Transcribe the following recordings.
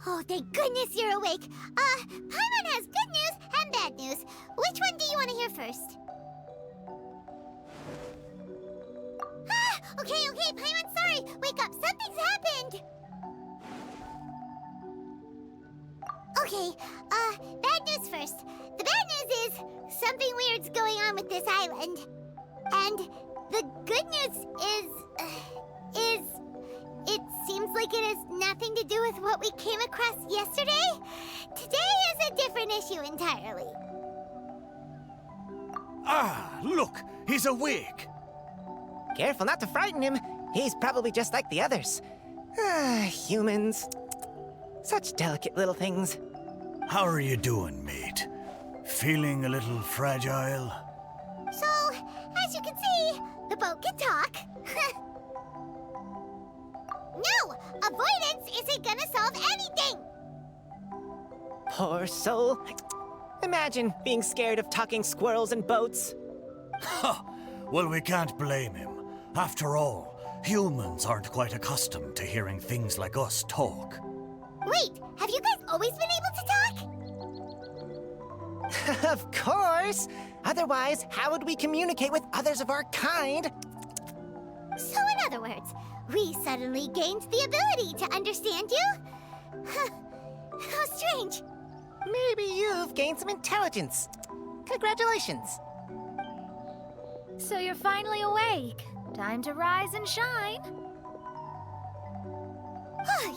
Oh, thank goodness you're awake. Paimon has good news and bad news. Which one do you want to hear first? Okay, Paimon, sorry. Wake up, something's happened. Okay, bad news first. The bad news is something weird's going on with this island. And the good news is it seems like it has nothing to do with what we came across yesterday. Today is a different issue entirely. Ah, look, he's awake. Careful not to frighten him. He's probably just like the others. Humans. Such delicate little things. How are you doing, mate? Feeling a little fragile? So, as you can see, the boat can talk. No! Avoidance isn't gonna solve anything! Poor soul. Imagine being scared of talking squirrels and boats. Ha! Well, we can't blame him. After all, humans aren't quite accustomed to hearing things like us talk. Wait, have you guys always been able to talk? Of course! Otherwise, how would we communicate with others of our kind? So in other words, we suddenly gained the ability to understand you? How strange. Maybe you've gained some intelligence. Congratulations. So you're finally awake. Time to rise and shine.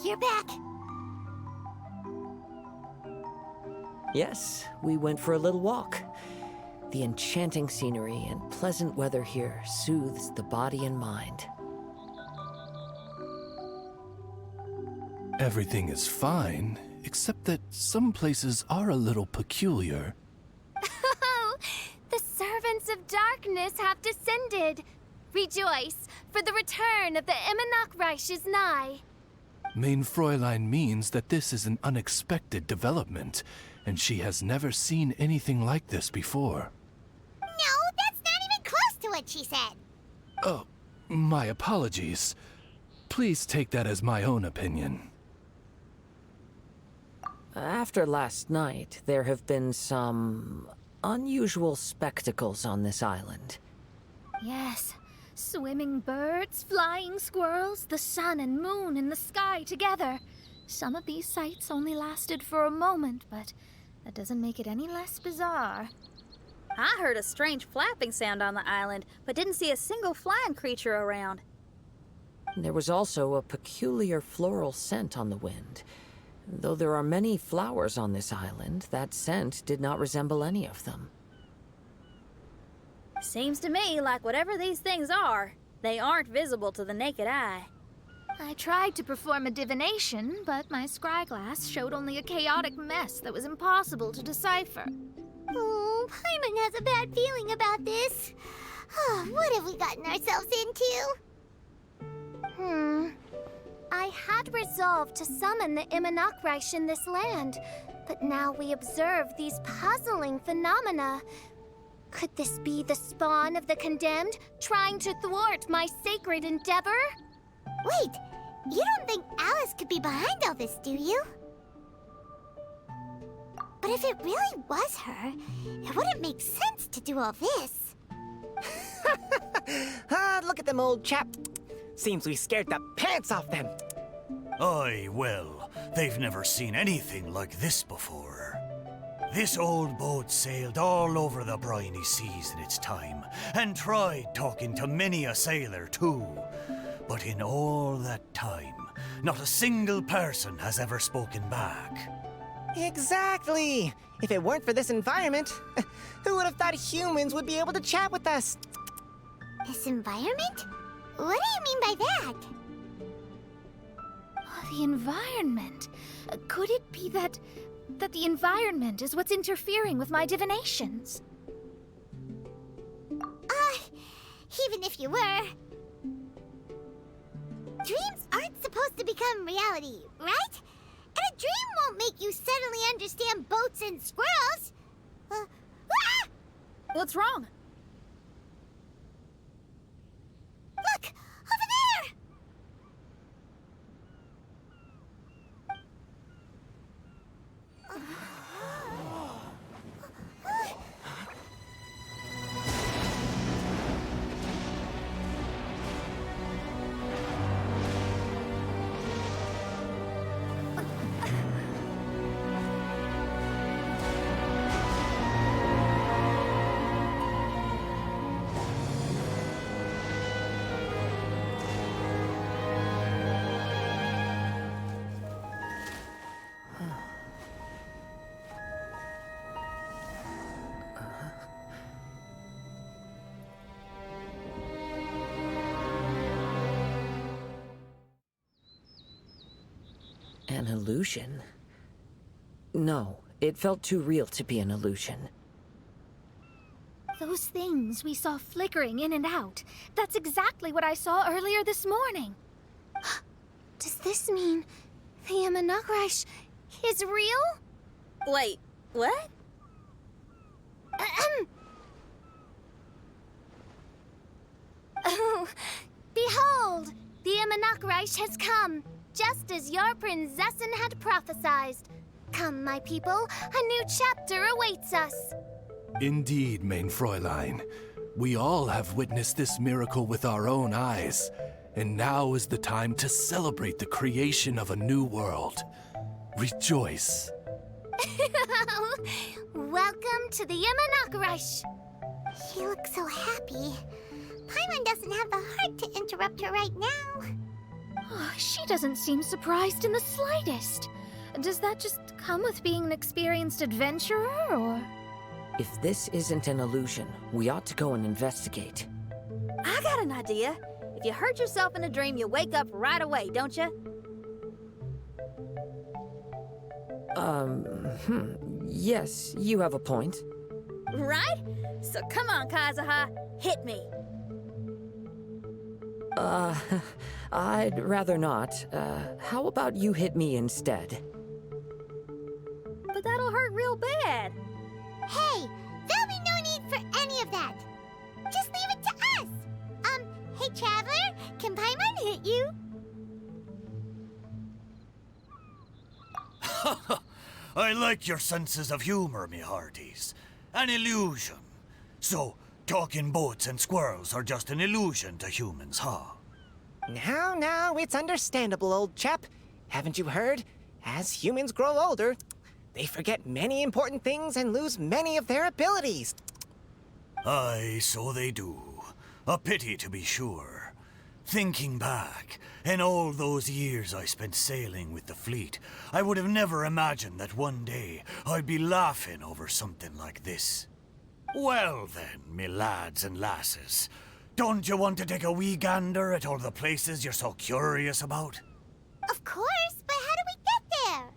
You're back. Yes, we went for a little walk. The enchanting scenery and pleasant weather here soothes the body and mind. Everything is fine, except that some places are a little peculiar. Oh, the servants of darkness have descended. Rejoice, for the return of the Eminach Reich is nigh. Mein Fräulein means that this is an unexpected development, and she has never seen anything like this before. No, that's not even close to what she said. Oh, my apologies. Please take that as my own opinion. After last night, there have been some unusual spectacles on this island. Yes, swimming birds, flying squirrels, the sun and moon in the sky together. Some of these sights only lasted for a moment, but that doesn't make it any less bizarre. I heard a strange flapping sound on the island, but didn't see a single flying creature around. There was also a peculiar floral scent on the wind. Though there are many flowers on this island, that scent did not resemble any of them. Seems to me like whatever these things are, they aren't visible to the naked eye. I tried to perform a divination, but my scryglass showed only a chaotic mess that was impossible to decipher. Oh, Paimon has a bad feeling about this. What have we gotten ourselves into? I had resolved to summon the Eminach Reich in this land, but now we observe these puzzling phenomena. Could this be the spawn of the condemned, trying to thwart my sacred endeavor? Wait, you don't think Alice could be behind all this, do you? But if it really was her, it wouldn't make sense to do all this. Look at them, old chap. Seems we scared the pants off them. Aye, well, they've never seen anything like this before. This old boat sailed all over the briny seas in its time, and tried talking to many a sailor too. But in all that time, not a single person has ever spoken back. Exactly. If it weren't for this environment, who would have thought humans would be able to chat with us? This environment? What do you mean by that? The environment. Could it be that the environment is what's interfering with my divinations? Even if you were... Dreams aren't supposed to become reality, right? And a dream won't make you suddenly understand boats and squirrels. What's wrong? Look! Over there! An illusion? No, it felt too real to be an illusion. Those things we saw flickering in and out. That's exactly what I saw earlier this morning. Does this mean the Imanakrish is real? Wait, what? Oh, behold! The Imanakrish has come, just as your Prinzessin had prophesied. Come, my people, a new chapter awaits us. Indeed, Mein Fräulein. We all have witnessed this miracle with our own eyes, and now is the time to celebrate the creation of a new world. Rejoice. Welcome to the Imanakrish. She looks so happy. Paimon doesn't have the heart to interrupt her right now. Oh, she doesn't seem surprised in the slightest. Does that just come with being an experienced adventurer, or...? If this isn't an illusion, we ought to go and investigate. I got an idea. If you hurt yourself in a dream, you wake up right away, don't you? Yes, you have a point. Right? So come on, Kazuha, hit me. I'd rather not. How about you hit me instead? But that'll hurt real bad. Hey, there'll be no need for any of that. Just leave it to us. Hey, Traveler, can Paimon hit you? I like your senses of humor, me hearties. An illusion. So, talking boats and squirrels are just an illusion to humans, huh? Now, it's understandable, old chap. Haven't you heard? As humans grow older, they forget many important things and lose many of their abilities. Aye, so they do. A pity, to be sure. Thinking back, in all those years I spent sailing with the fleet, I would have never imagined that one day I'd be laughing over something like this. Well then, me lads and lasses, don't you want to take a wee gander at all the places you're so curious about? Of course, but how do we get there?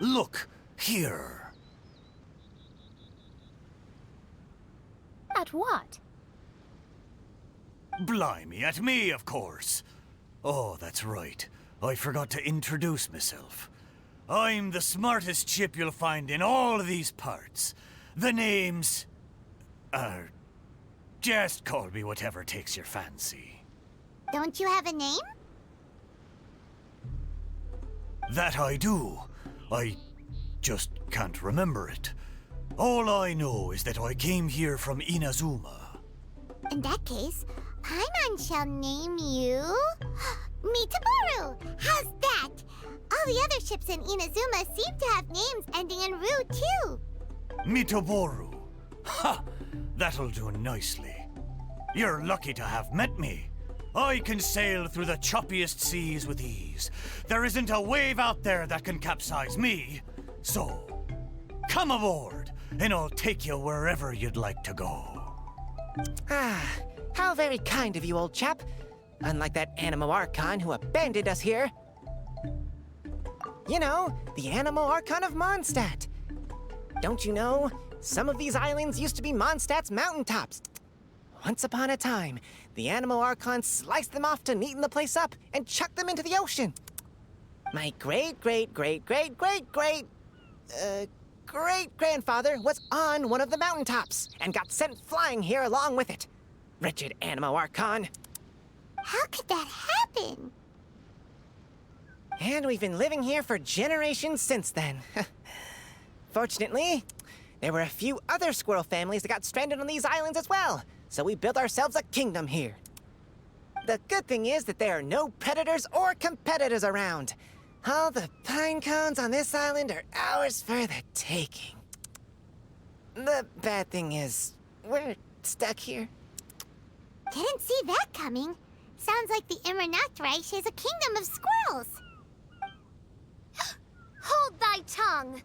Look, here. At what? Blimey, at me, of course. Oh, that's right. I forgot to introduce myself. I'm the smartest chip you'll find in all of these parts. The name's... just call me whatever takes your fancy. Don't you have a name? That I do. I just can't remember it. All I know is that I came here from Inazuma. In that case, Paimon shall name you... Mitaboru! How's that? All the other ships in Inazuma seem to have names ending in Ru, too. Mitaboru. Ha! That'll do nicely. You're lucky to have met me. I can sail through the choppiest seas with ease. There isn't a wave out there that can capsize me. So, come aboard, and I'll take you wherever you'd like to go. How very kind of you, old chap. Unlike that Animo Archon who abandoned us here. You know, the Animo Archon of Mondstadt. Don't you know, some of these islands used to be Mondstadt's mountaintops. Once upon a time, the Animo Archon sliced them off to neaten the place up and chucked them into the ocean. My great-grandfather was on one of the mountaintops and got sent flying here along with it. Wretched Animo Archon. How could that happen? And we've been living here for generations since then. Fortunately, there were a few other squirrel families that got stranded on these islands as well, so we built ourselves a kingdom here. The good thing is that there are no predators or competitors around. All the pine cones on this island are ours for the taking. The bad thing is, we're stuck here. Didn't see that coming. Sounds like the Imanakrish is a kingdom of squirrels. Hold thy tongue!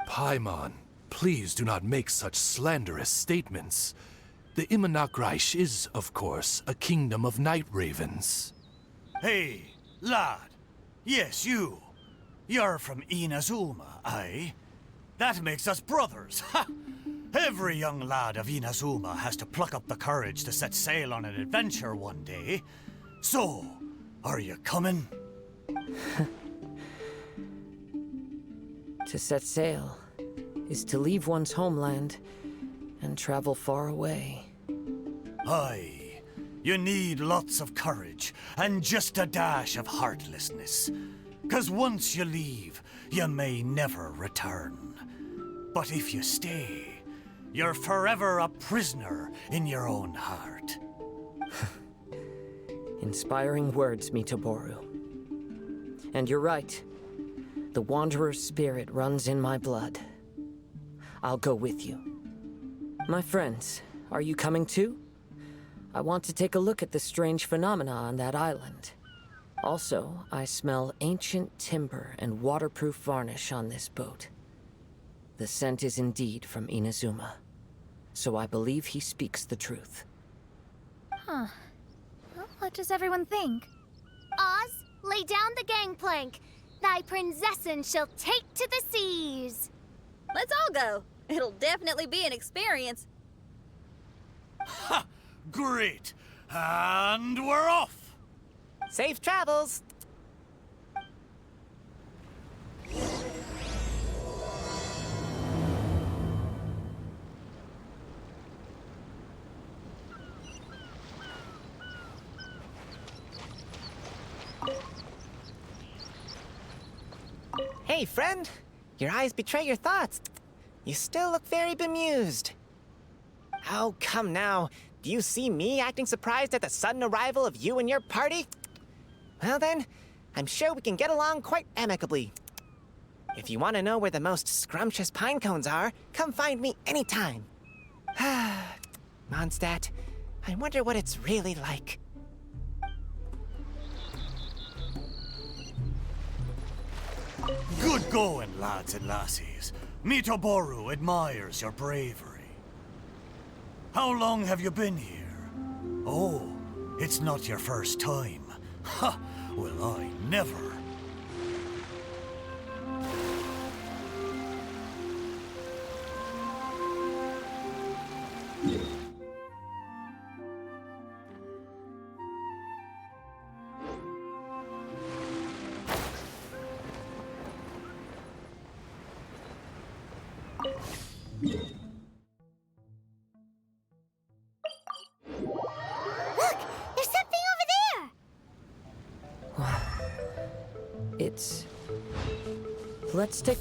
Paimon, please do not make such slanderous statements. The Imanakrish is, of course, a kingdom of night ravens. Hey, lad. Yes, you. You're from Inazuma, aye? That makes us brothers, ha! Every young lad of Inazuma has to pluck up the courage to set sail on an adventure one day. So, are you coming? To set sail is to leave one's homeland and travel far away. Aye. You need lots of courage and just a dash of heartlessness. 'Cause once you leave, you may never return. But if you stay, you're forever a prisoner in your own heart. Inspiring words, Mitoboru. And you're right. The Wanderer's spirit runs in my blood. I'll go with you. My friends, are you coming too? I want to take a look at the strange phenomena on that island. Also, I smell ancient timber and waterproof varnish on this boat. The scent is indeed from Inazuma, so I believe he speaks the truth. Huh. Well, what does everyone think? Oz, lay down the gangplank. Thy prinzessin shall take to the seas. Let's all go. It'll definitely be an experience. Ha! Great! And we're off! Safe travels! Hey, friend. Your eyes betray your thoughts. You still look very bemused. Oh, come now. Do you see me acting surprised at the sudden arrival of you and your party? Well then, I'm sure we can get along quite amicably. If you want to know where the most scrumptious pine cones are, come find me anytime. Mondstadt, I wonder what it's really like. Good going, lads and lassies. Mitoboru admires your bravery. How long have you been here? Oh, it's not your first time. Ha! Well, I never. Look! There's something over there! It's... Let's take...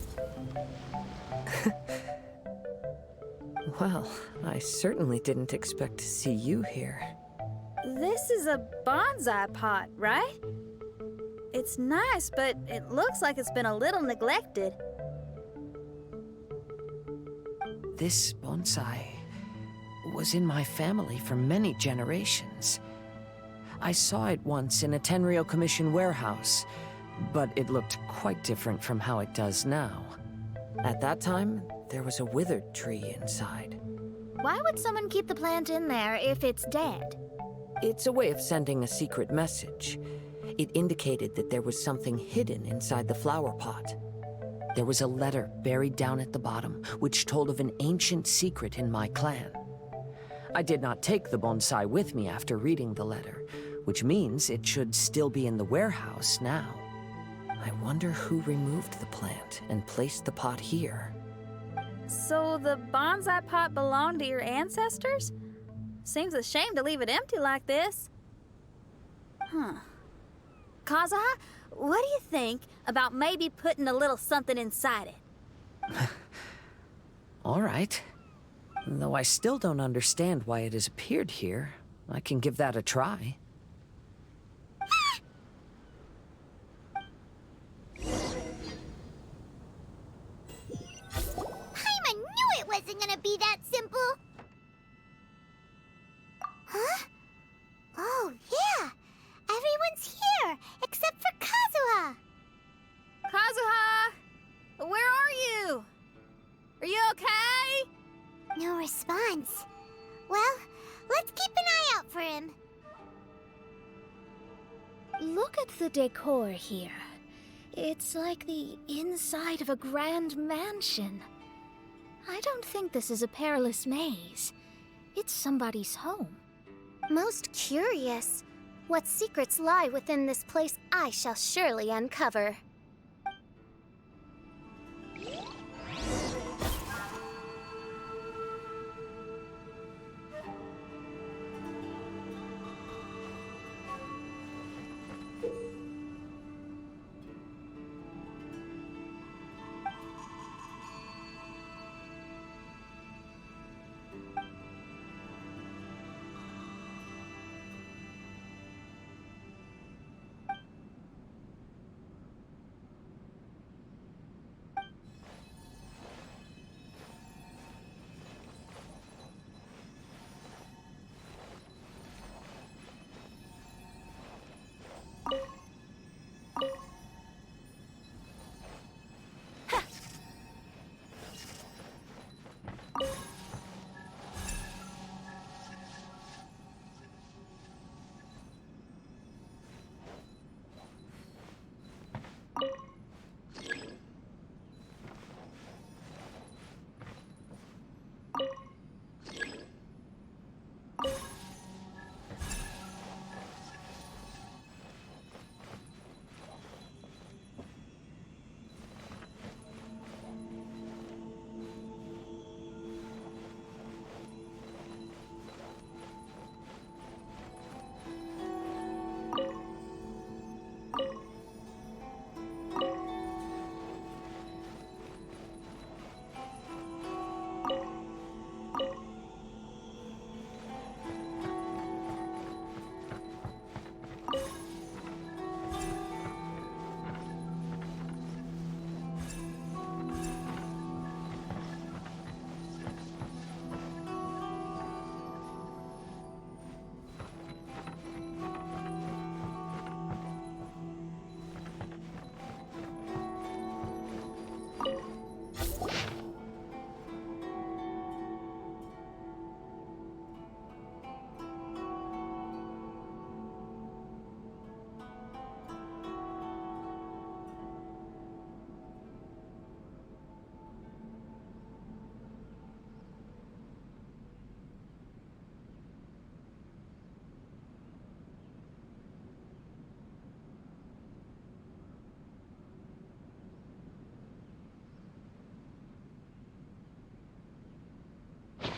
Well, I certainly didn't expect to see you here. This is a bonsai pot, right? It's nice, but it looks like it's been a little neglected. This bonsai was in my family for many generations. I saw it once in a Tenryo Commission warehouse, but it looked quite different from how it does now. At that time, there was a withered tree inside. Why would someone keep the plant in there if it's dead? It's a way of sending a secret message. It indicated that there was something hidden inside the flower pot. There was a letter buried down at the bottom, which told of an ancient secret in my clan. I did not take the bonsai with me after reading the letter, which means it should still be in the warehouse now. I wonder who removed the plant and placed the pot here. So the bonsai pot belonged to your ancestors? Seems a shame to leave it empty like this. Huh. Kazuha, what do you think about maybe putting a little something inside it? All right. Though I still don't understand why it has appeared here, I can give that a try. Paimon knew it wasn't gonna be that simple! Huh? Oh, yeah! Everyone's here, except for Kazuha! Kazuha! Where are you? Are you okay? No response. Well, let's keep an eye out for him. Look at the decor here. It's like the inside of a grand mansion. I don't think this is a perilous maze. It's somebody's home. Most curious. What secrets lie within this place I shall surely uncover.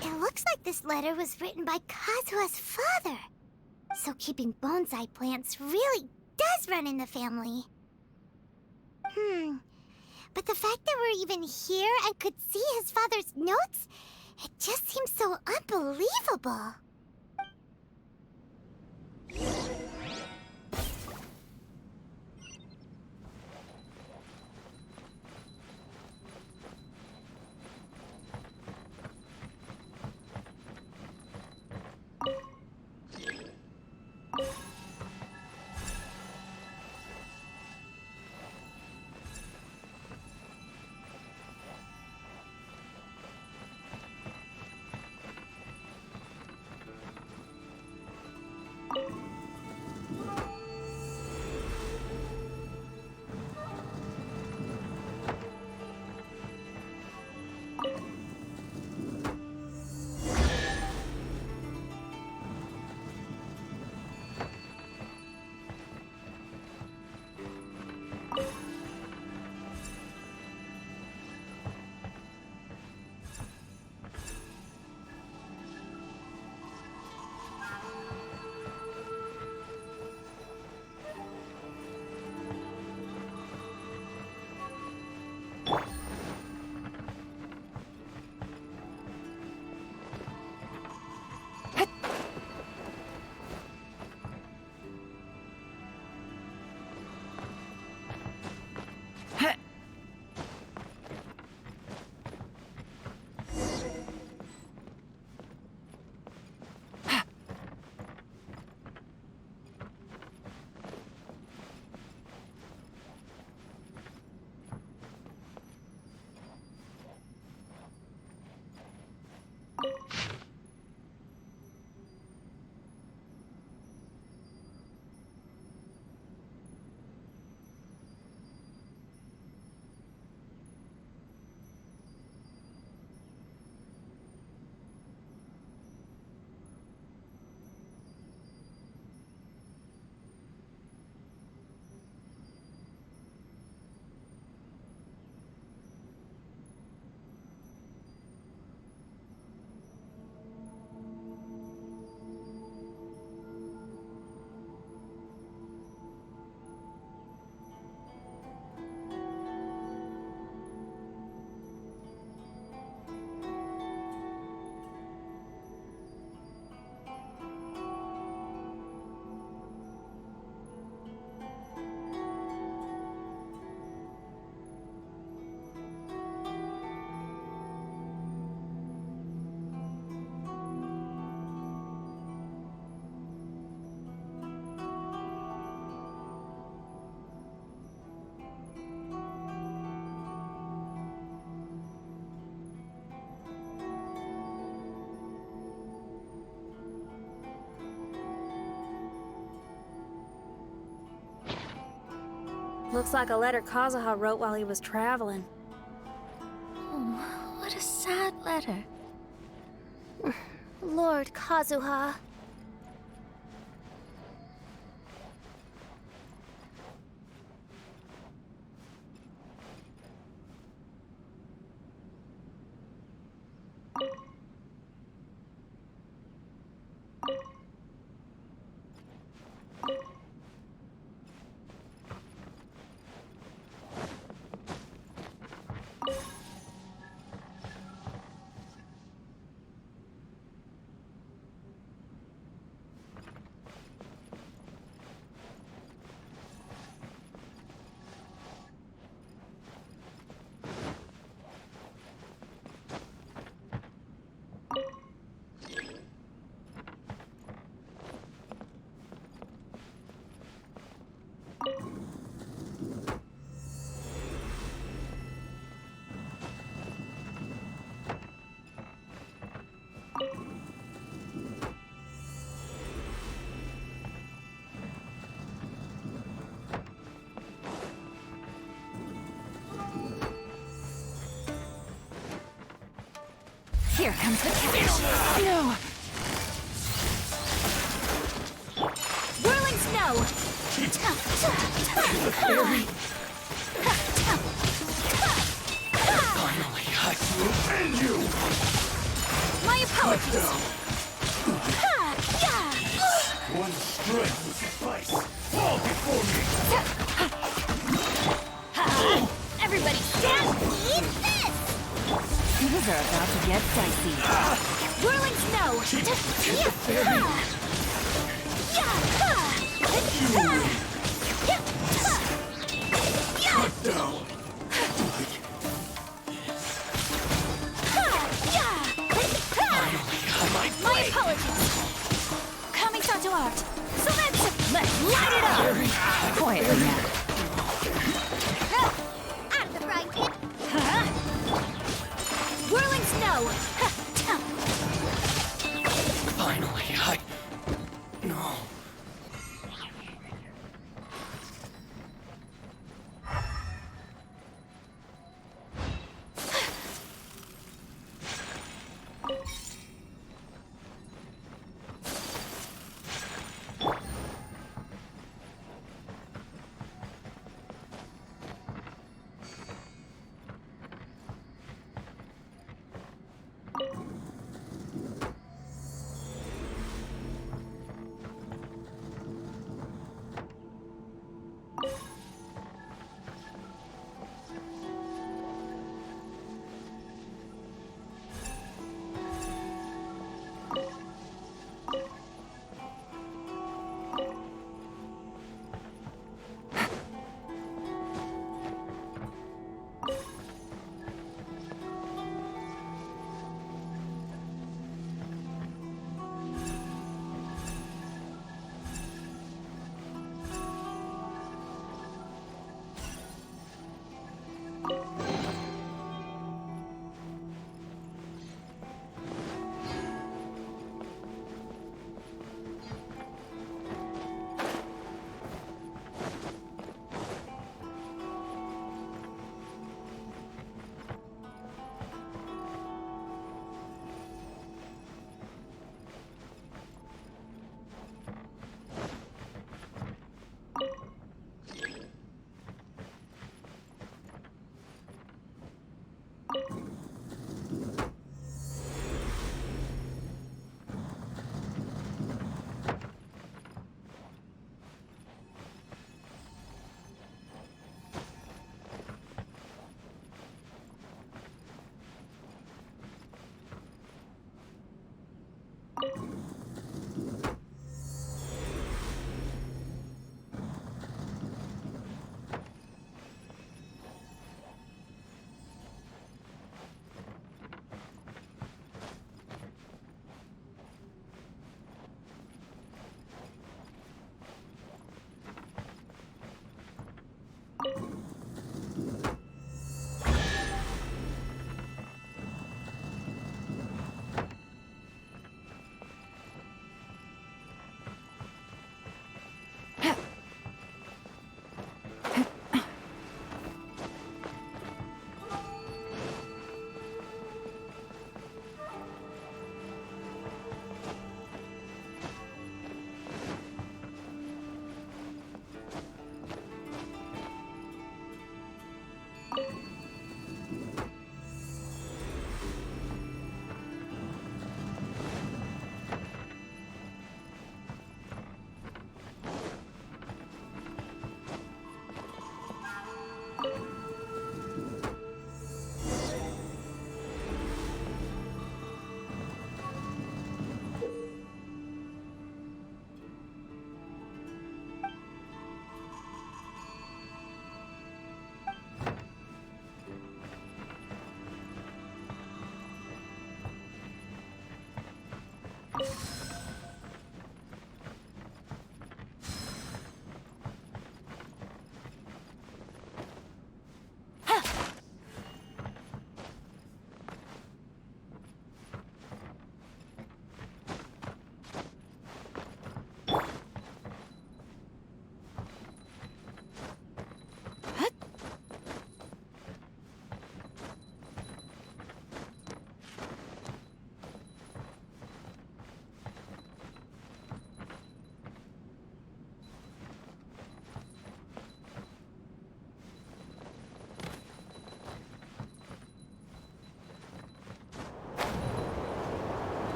It looks like this letter was written by Kazuha's father. So keeping bonsai plants really does run in the family. But the fact that we're even here and could see his father's notes, it just seems so unbelievable. Looks like a letter Kazuha wrote while he was traveling. Oh, what a sad letter. Lord Kazuha. Here comes the catch. No! Whirling snow! Finally, I will end you! My apologies! One strength will suffice. Fall before me! Everybody stand! Eat this! Things are about to get dicey. Whirling snow! Cut down! My apologies! Coming to art. So let's light it up! Quietly now. Out of the frying pan. Whirling snow! Finally, No.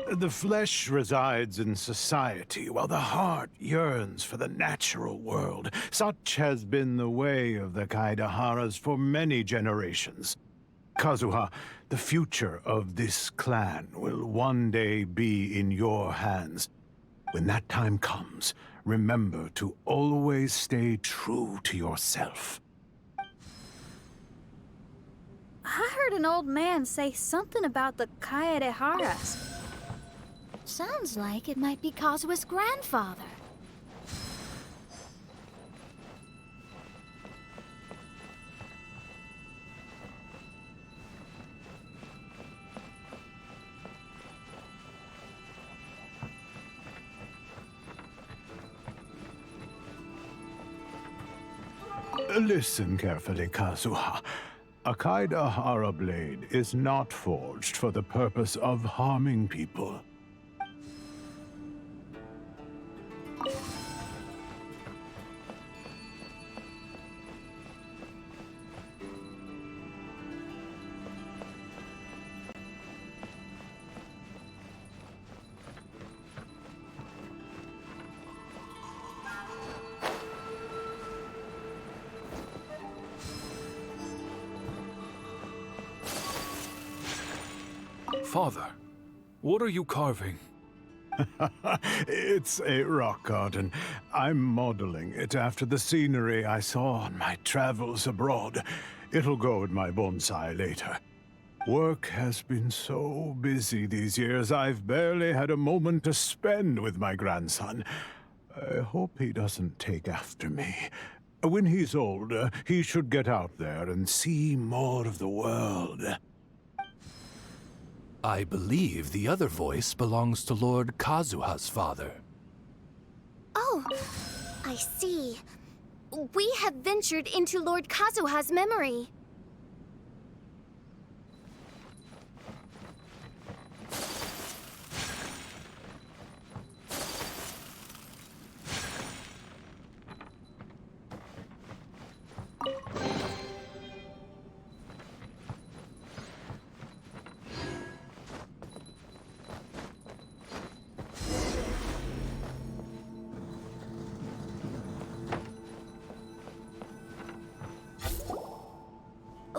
The flesh resides in society, while the heart yearns for the natural world. Such has been the way of the Kaidaharas for many generations. Kazuha, the future of this clan will one day be in your hands. When that time comes, remember to always stay true to yourself. I heard an old man say something about the Kaidaharas. Sounds like it might be Kazuha's grandfather. Listen carefully, Kazuha. A Kaidahara blade is not forged for the purpose of harming people. Father, what are you carving? It's a rock garden. I'm modeling it after the scenery I saw on my travels abroad. It'll go in my bonsai later. Work has been so busy these years, I've barely had a moment to spend with my grandson. I hope he doesn't take after me. When he's older, he should get out there and see more of the world. I believe the other voice belongs to Lord Kazuha's father. Oh, I see. We have ventured into Lord Kazuha's memory.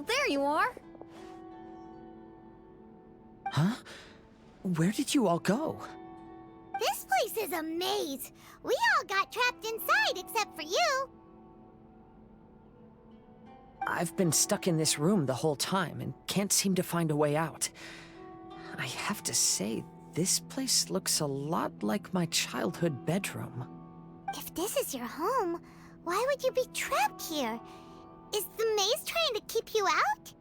There you are. Huh? Where did you all go? This place is a maze. We all got trapped inside except for you. I've been stuck in this room the whole time and can't seem to find a way out. I have to say, this place looks a lot like my childhood bedroom. If this is your home, why would you be trapped here? Is the maze trying to keep you out?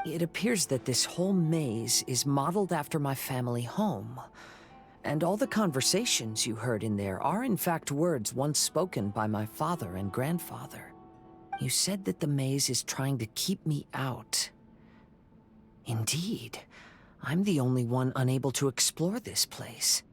It appears that this whole maze is modeled after my family home. And all the conversations you heard in there are in fact words once spoken by my father and grandfather. You said that the maze is trying to keep me out. Indeed, I'm the only one unable to explore this place.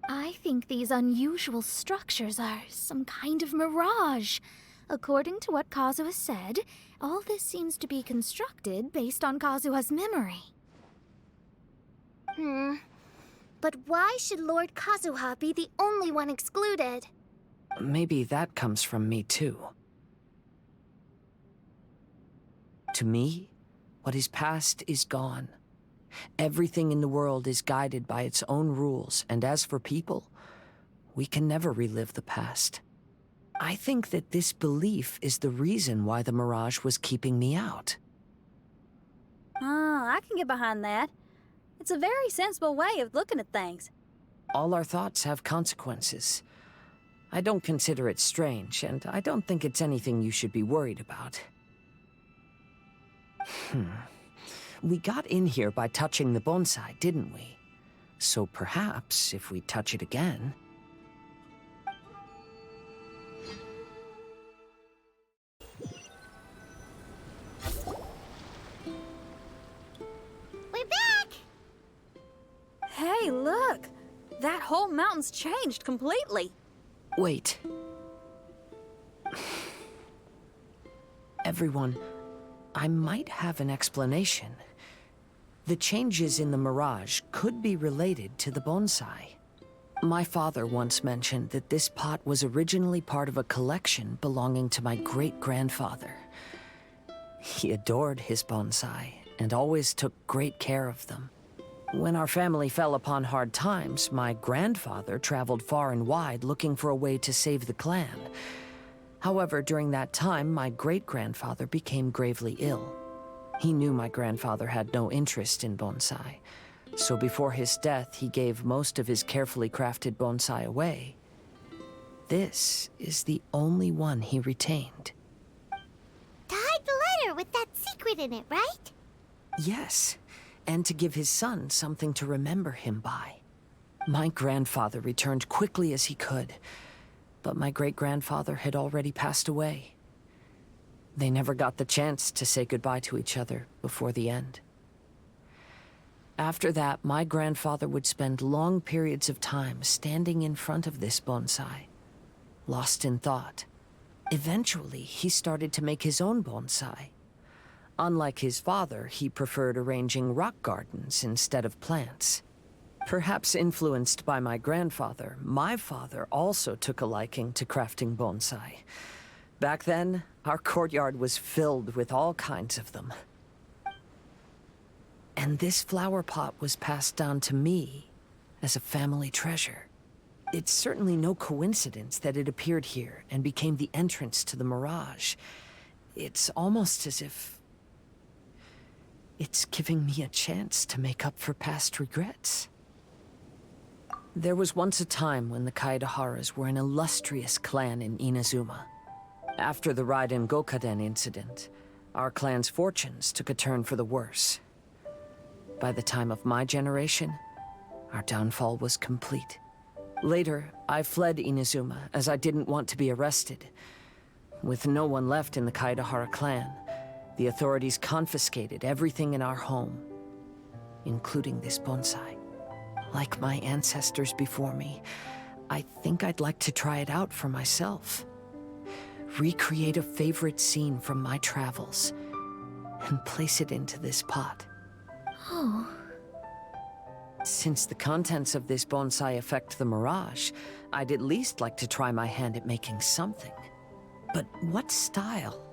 I think these unusual structures are some kind of mirage. According to what Kazuha said, all this seems to be constructed based on Kazuha's memory. But why should Lord Kazuha be the only one excluded? Maybe that comes from me too. To me, what is past is gone. Everything in the world is guided by its own rules, and as for people, we can never relive the past. I think that this belief is the reason why the mirage was keeping me out. I can get behind that. It's a very sensible way of looking at things. All our thoughts have consequences. I don't consider it strange, and I don't think it's anything you should be worried about. We got in here by touching the bonsai, didn't we? So perhaps, if we touch it again... We're back! Hey, look! That whole mountain's changed completely. Wait. Everyone, I might have an explanation. The changes in the mirage could be related to the bonsai. My father once mentioned that this pot was originally part of a collection belonging to my great-grandfather. He adored his bonsai and always took great care of them. When our family fell upon hard times, my grandfather traveled far and wide looking for a way to save the clan. However, during that time, my great-grandfather became gravely ill. He knew my grandfather had no interest in bonsai, so before his death, he gave most of his carefully crafted bonsai away. This is the only one he retained. To hide the letter with that secret in it, right? Yes, and to give his son something to remember him by. My grandfather returned quickly as he could, but my great-grandfather had already passed away. They never got the chance to say goodbye to each other before the end. After that, my grandfather would spend long periods of time standing in front of this bonsai, lost in thought. Eventually, he started to make his own bonsai. Unlike his father, he preferred arranging rock gardens instead of plants. Perhaps influenced by my grandfather, my father also took a liking to crafting bonsai. Back then, our courtyard was filled with all kinds of them. And this flower pot was passed down to me as a family treasure. It's certainly no coincidence that it appeared here and became the entrance to the mirage. It's almost as if it's giving me a chance to make up for past regrets. There was once a time when the Kaidaharas were an illustrious clan in Inazuma. After the Raiden Gokaden incident, our clan's fortunes took a turn for the worse. By the time of my generation, our downfall was complete. Later, I fled Inazuma as I didn't want to be arrested. With no one left in the Kaidahara clan, the authorities confiscated everything in our home, including this bonsai. Like my ancestors before me, I think I'd like to try it out for myself. Recreate a favorite scene from my travels, and place it into this pot. Oh. Since the contents of this bonsai affect the mirage, I'd at least like to try my hand at making something. But what style?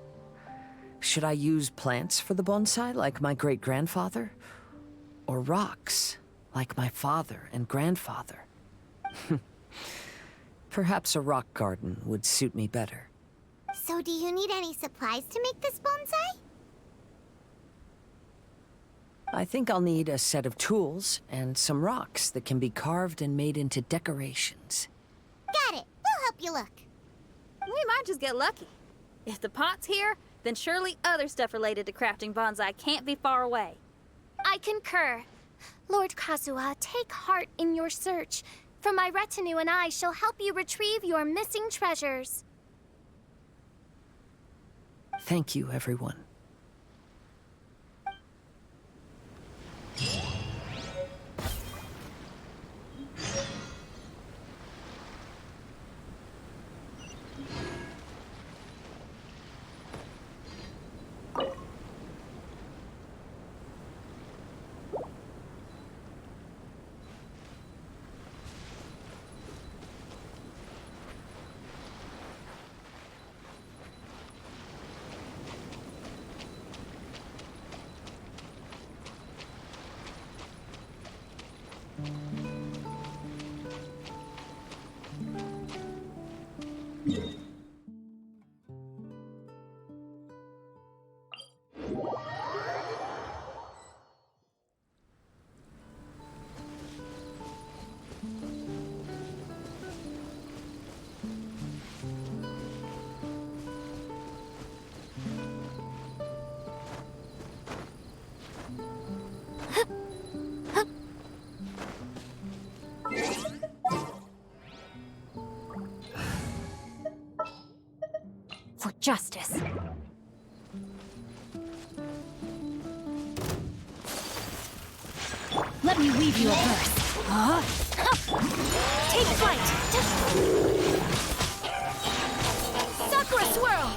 Should I use plants for the bonsai like my great-grandfather? Or rocks, like my father and grandfather. Perhaps a rock garden would suit me better. So do you need any supplies to make this bonsai? I think I'll need a set of tools and some rocks that can be carved and made into decorations. Got it. We'll help you look. We might just get lucky. If the pot's here, then surely other stuff related to crafting bonsai can't be far away. I concur. Lord Kazuha, take heart in your search, for my retinue and I shall help you retrieve your missing treasures. Thank you, everyone. For justice. Let me weave you a verse. Huh? Take flight! Sakura swirl!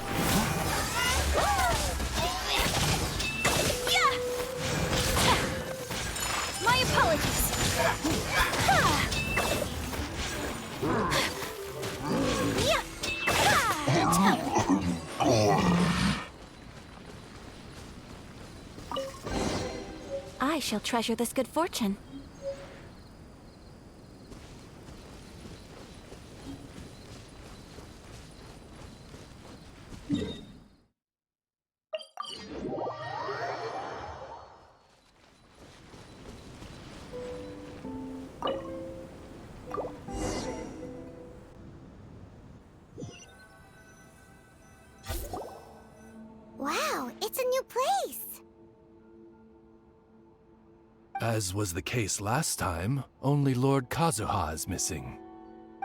Yeah! My apologies. Yeah! I shall treasure this good fortune. Wow, it's a new place. As was the case last time, only Lord Kazuha is missing.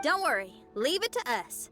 Don't worry, leave it to us.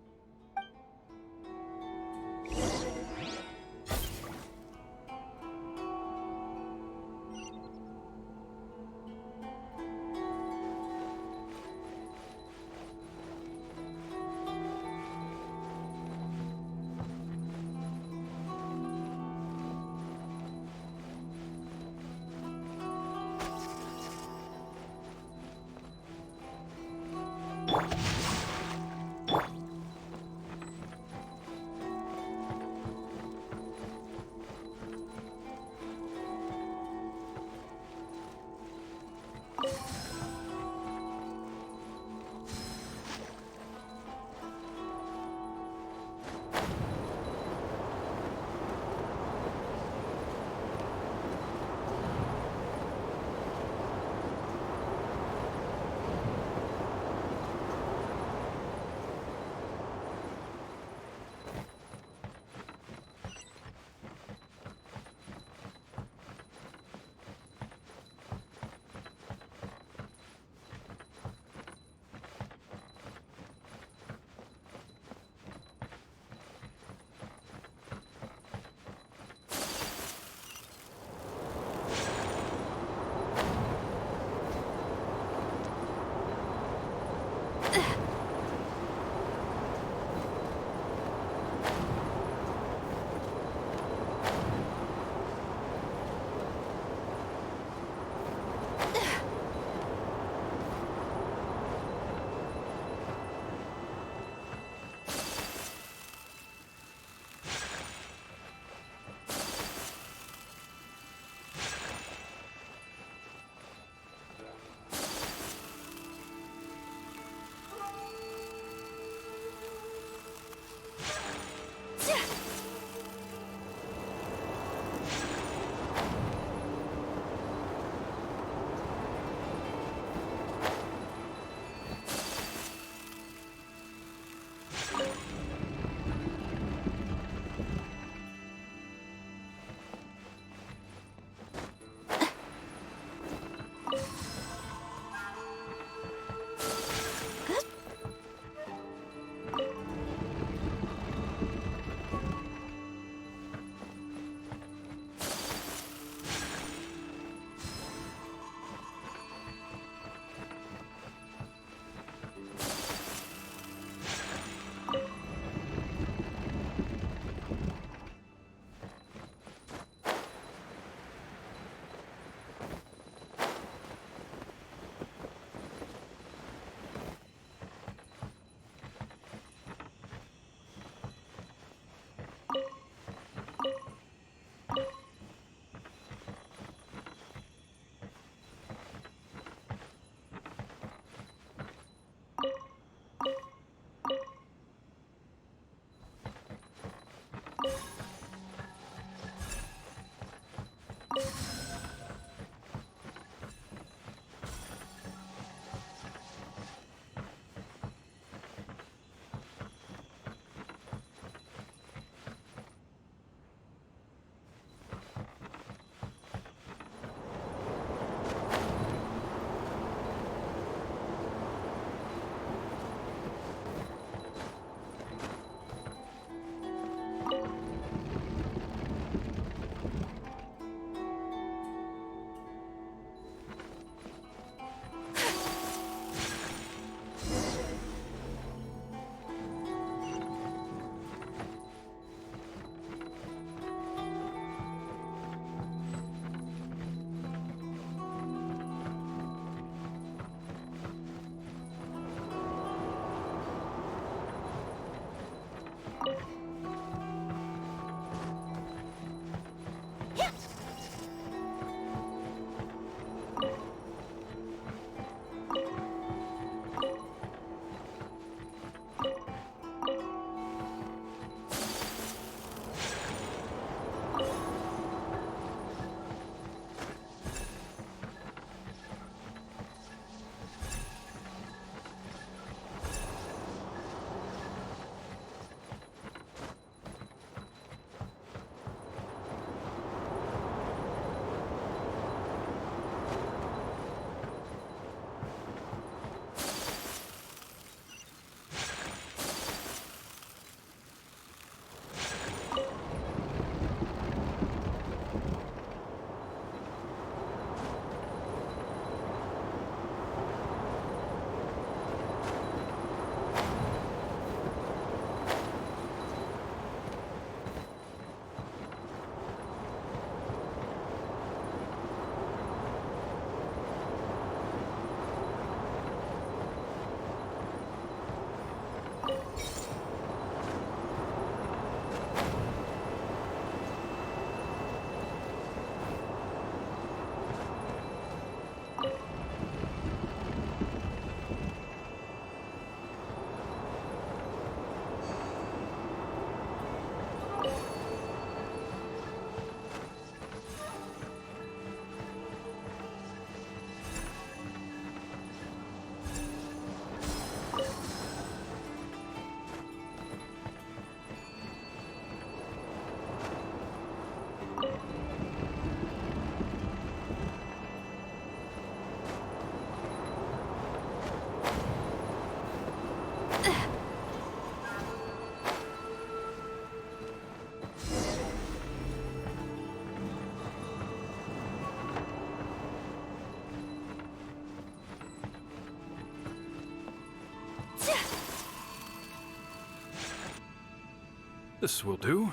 This will do.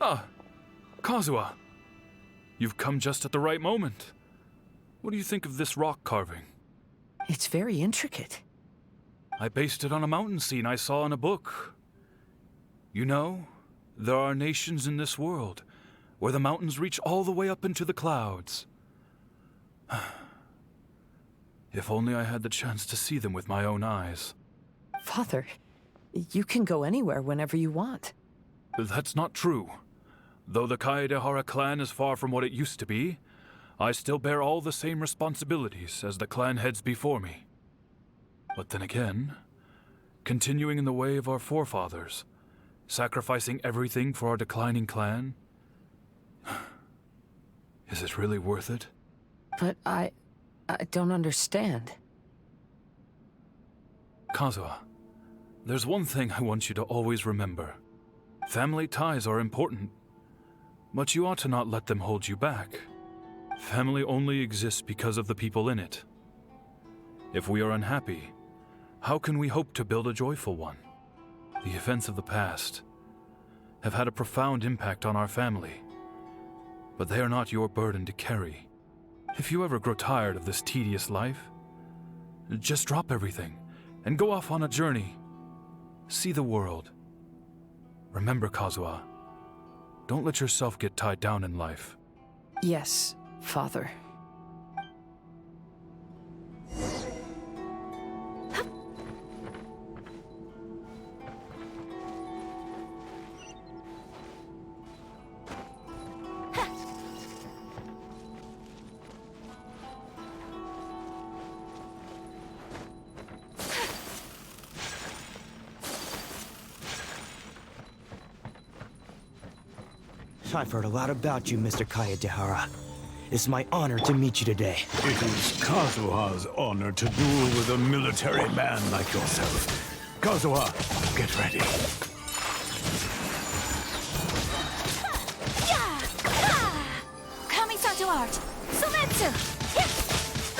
Ah, Kazuha. You've come just at the right moment. What do you think of this rock carving? It's very intricate. I based it on a mountain scene I saw in a book. You know, there are nations in this world where the mountains reach all the way up into the clouds. If only I had the chance to see them with my own eyes. Father, you can go anywhere whenever you want. That's not true. Though the Kaedehara clan is far from what it used to be, I still bear all the same responsibilities as the clan heads before me. But then again, continuing in the way of our forefathers, sacrificing everything for our declining clan, is it really worth it? But I don't understand. Kazuha, there's one thing I want you to always remember. Family ties are important, but you ought to not let them hold you back. Family only exists because of the people in it. If we are unhappy, how can we hope to build a joyful one? The events of the past have had a profound impact on our family, but they are not your burden to carry. If you ever grow tired of this tedious life, just drop everything and go off on a journey. See the world. Remember, Kazuha, don't let yourself get tied down in life. Yes, Father. I've heard a lot about you, Mr. Kaedehara. It's my honor to meet you today. It is Kazuha's honor to duel with a military man like yourself. Kazuha, get ready. Coming to art. Sumetsu!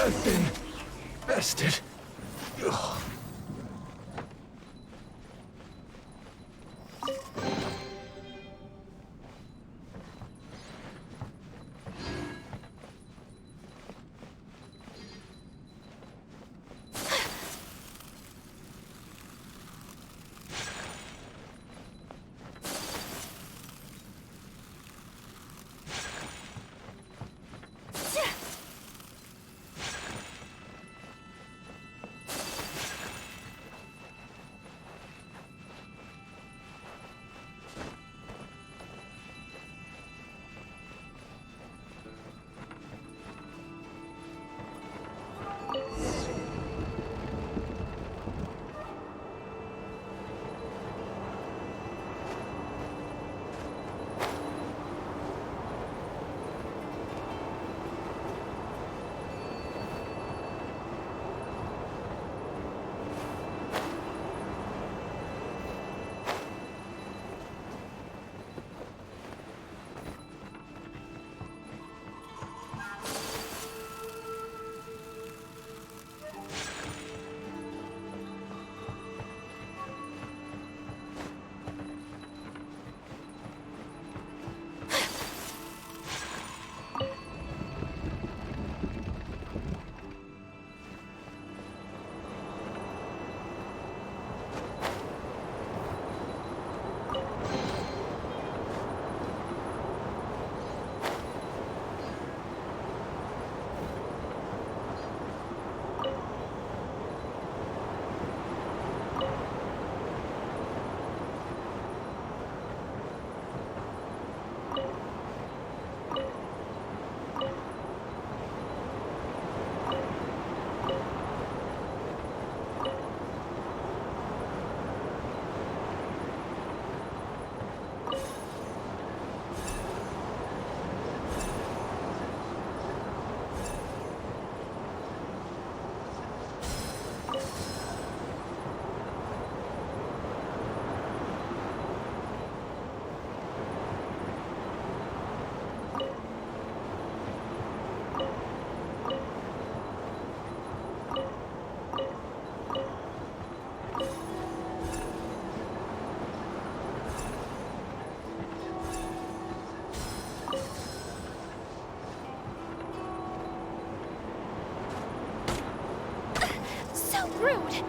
I've been bested. Ugh. rude.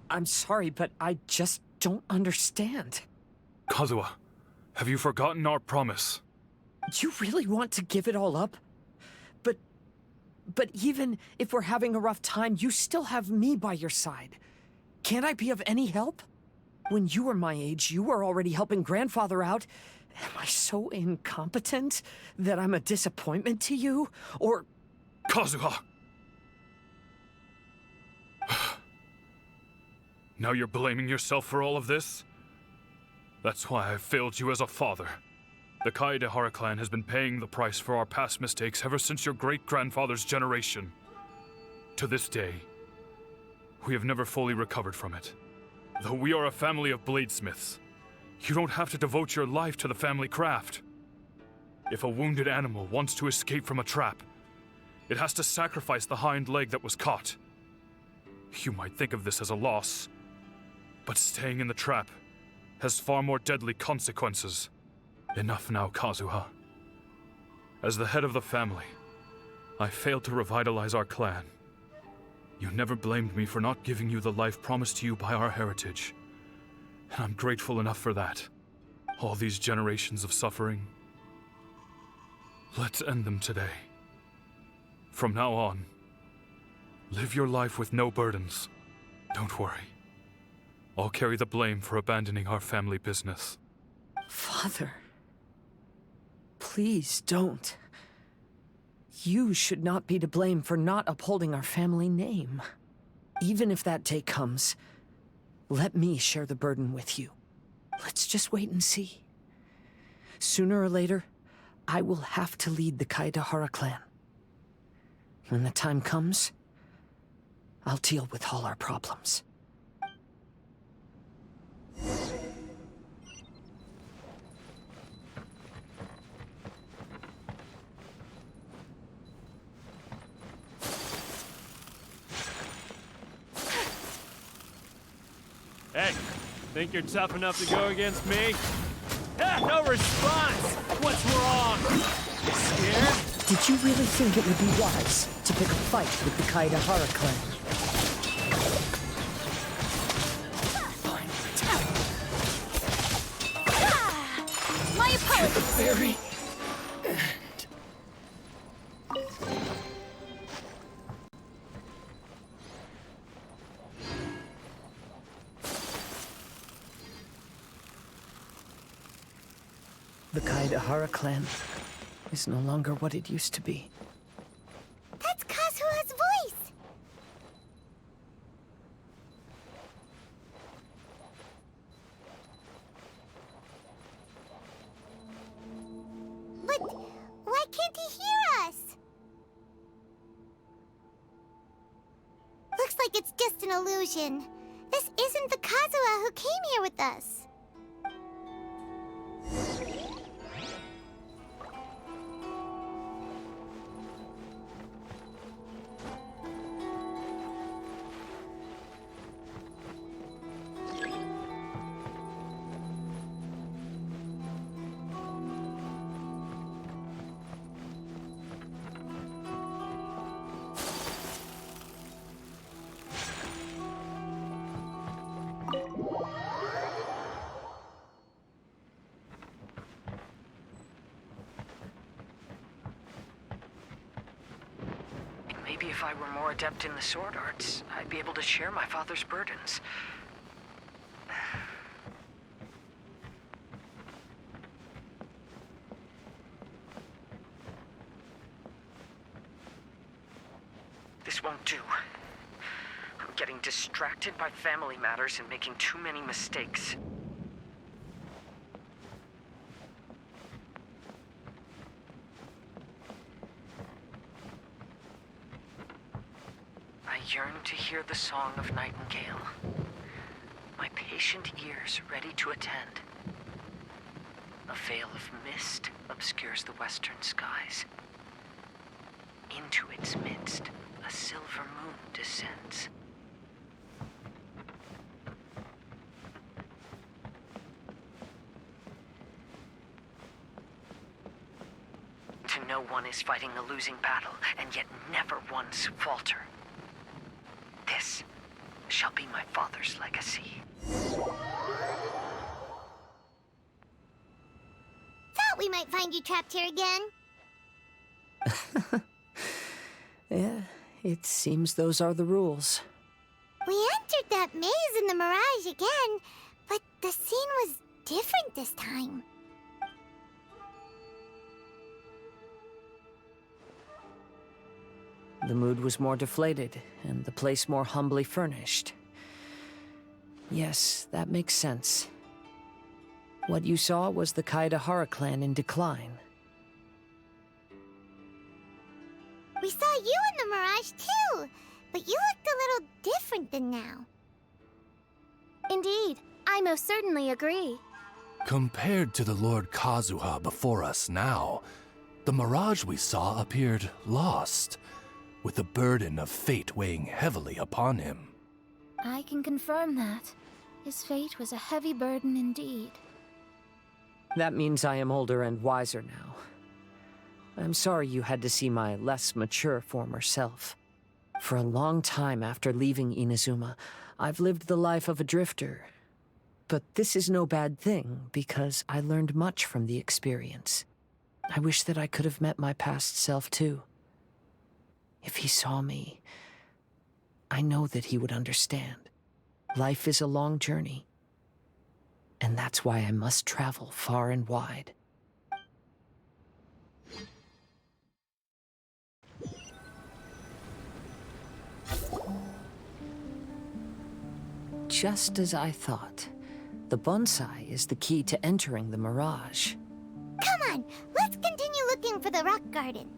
I'm sorry, but I just don't understand. Kazuha, have you forgotten our promise? You really want to give it all up? But even if we're having a rough time, you still have me by your side. Can't I be of any help? When you were my age, you were already helping grandfather out. Am I so incompetent that I'm a disappointment to you? Or... Kazuha! Now you're blaming yourself for all of this? That's why I failed you as a father. The Kaedehara clan has been paying the price for our past mistakes ever since your great-grandfather's generation. To this day, we have never fully recovered from it. Though we are a family of bladesmiths, you don't have to devote your life to the family craft. If a wounded animal wants to escape from a trap, it has to sacrifice the hind leg that was caught. You might think of this as a loss, but staying in the trap has far more deadly consequences. Enough now, Kazuha. As the head of the family, I failed to revitalize our clan. You never blamed me for not giving you the life promised to you by our heritage, and I'm grateful enough for that. All these generations of suffering, let's end them today. From now on, live your life with no burdens. Don't worry. I'll carry the blame for abandoning our family business. Father, please don't. You should not be to blame for not upholding our family name. Even if that day comes, let me share the burden with you. Let's just wait and see. Sooner or later, I will have to lead the Kaedehara clan. When the time comes, I'll deal with all our problems. Hey, think you're tough enough to go against me? Ah, no response! What's wrong? Scared? Did you really think it would be wise to pick a fight with the Kaedehara clan? My apologies! Very... The Kaedehara clan is no longer what it used to be. That's Kazuha's voice! But why can't he hear us? Looks like it's just an illusion. This isn't the Kazuha who came here with us. Maybe if I were more adept in the sword arts, I'd be able to share my father's burdens. This won't do. I'm getting distracted by family matters and making too many mistakes. I yearn to hear the song of nightingale. My patient ears ready to attend. A veil of mist obscures the western skies. Into its midst, a silver moon descends. To know one is fighting a losing battle, and yet never once falter. This shall be my father's legacy. Thought we might find you trapped here again. Yeah, it seems those are the rules. We entered that maze in the mirage again, but the scene was different this time. The mood was more deflated, and the place more humbly furnished. Yes, that makes sense. What you saw was the Kaedahara clan in decline. We saw you in the mirage too, but you looked a little different than now. Indeed, I most certainly agree. Compared to the Lord Kazuha before us now, the mirage we saw appeared lost, with the burden of fate weighing heavily upon him. I can confirm that. His fate was a heavy burden indeed. That means I am older and wiser now. I'm sorry you had to see my less mature former self. For a long time after leaving Inazuma, I've lived the life of a drifter. But this is no bad thing, because I learned much from the experience. I wish that I could have met my past self too. If he saw me, I know that he would understand. Life is a long journey, and that's why I must travel far and wide. Just as I thought. The bonsai is the key to entering the mirage. Come on, let's continue looking for the rock garden.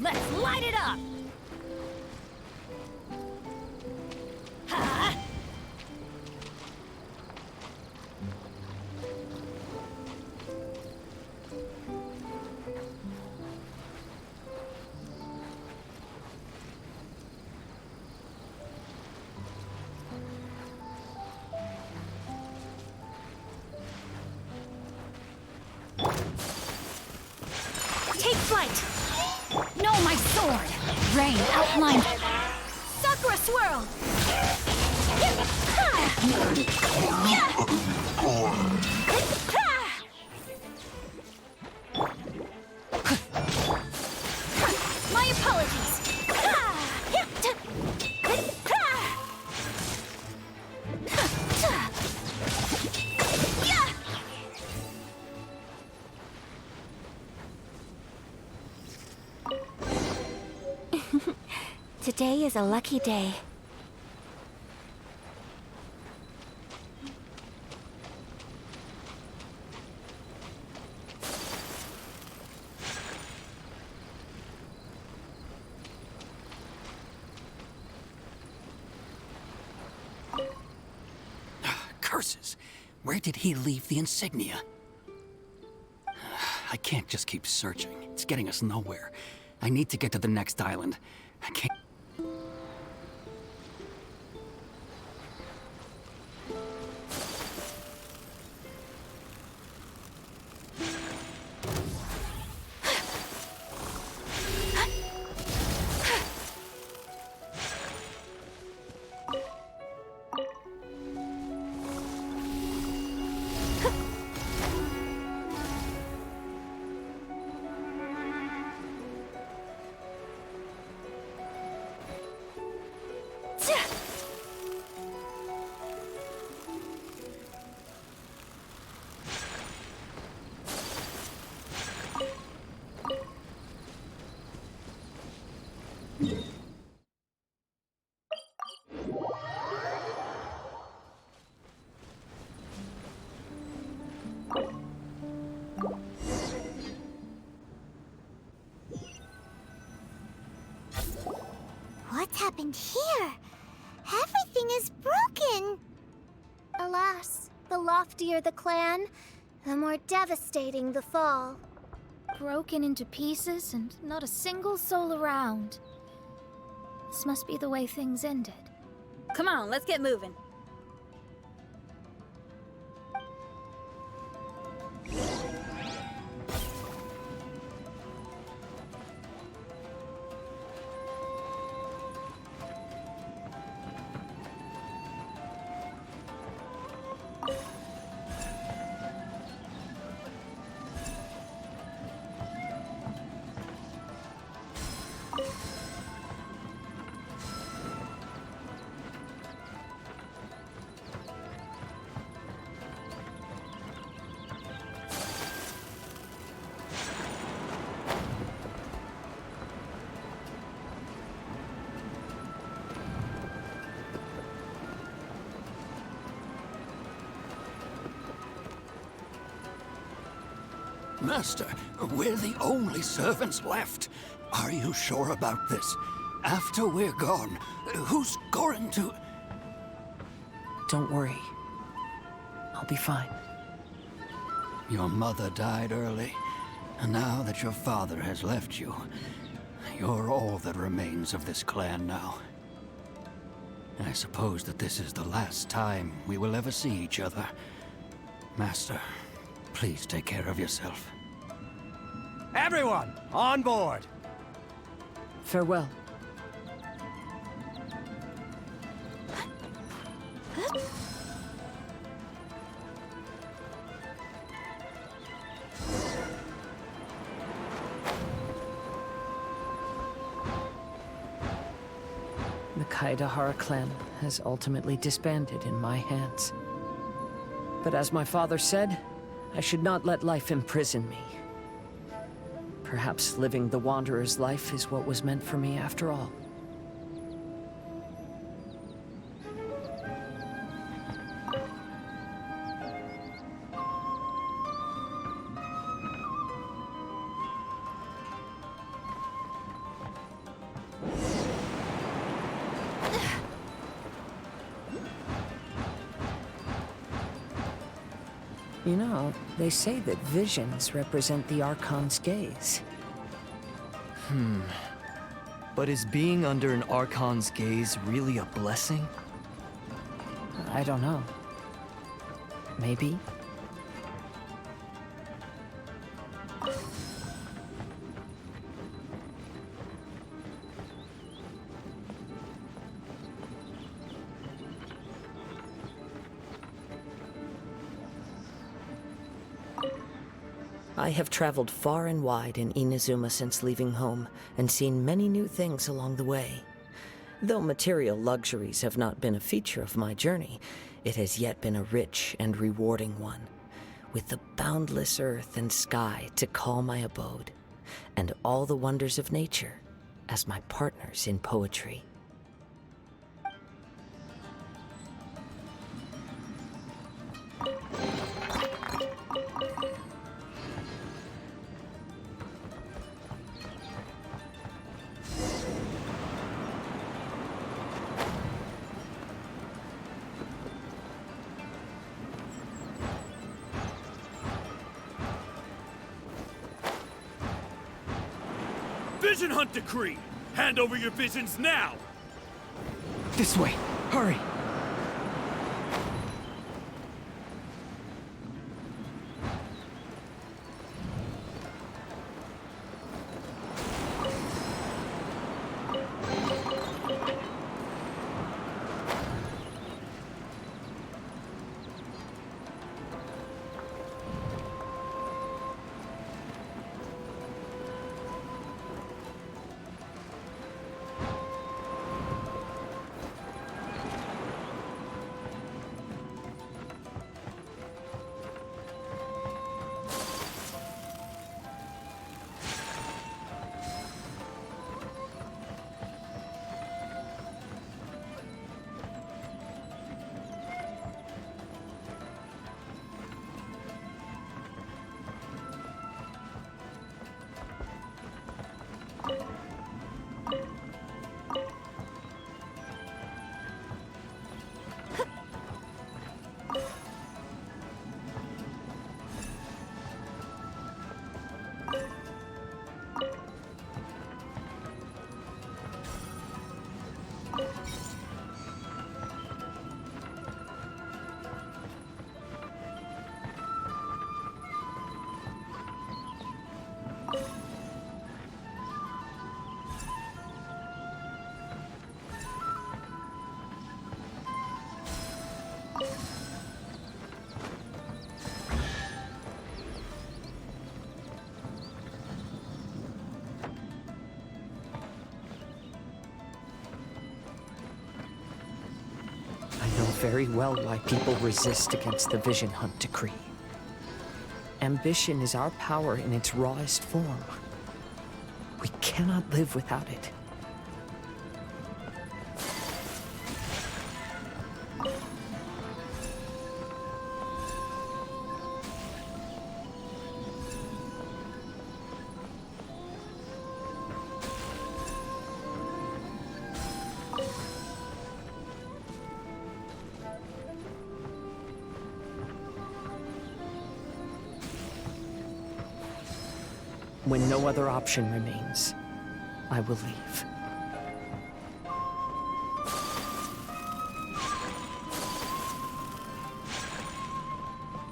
Let's light it up! Ha! Take flight! No, my sword! Rain outlined. Sakura swirl! My apologies! Today is a lucky day. Curses! Where did he leave the insignia? I can't just keep searching. It's getting us nowhere. I need to get to the next island. I can't... happened here? Everything is broken. Alas, the loftier the clan, the more devastating the fall. Broken into pieces and not a single soul around. This must be the way things ended. Come on, let's get moving. Master, we're the only servants left. Are you sure about this? After we're gone, who's going to... Don't worry. I'll be fine. Your mother died early, and now that your father has left you, you're all that remains of this clan now. I suppose that this is the last time we will ever see each other. Master, please take care of yourself. Everyone, on board! Farewell. The Kaedahara clan has ultimately disbanded in my hands. But as my father said, I should not let life imprison me. Perhaps living the Wanderer's life is what was meant for me after all. You know, they say that visions represent the Archon's gaze. But is being under an Archon's gaze really a blessing? I don't know. Maybe. I have traveled far and wide in Inazuma since leaving home, and seen many new things along the way. Though material luxuries have not been a feature of my journey, it has yet been a rich and rewarding one, with the boundless earth and sky to call my abode, and all the wonders of nature as my partners in poetry. Vision Hunt Decree! Hand over your visions now! This way! Hurry! very well why people resist against the Vision Hunt decree. Ambition is our power in its rawest form. We cannot live without it. When no other option remains, I will leave.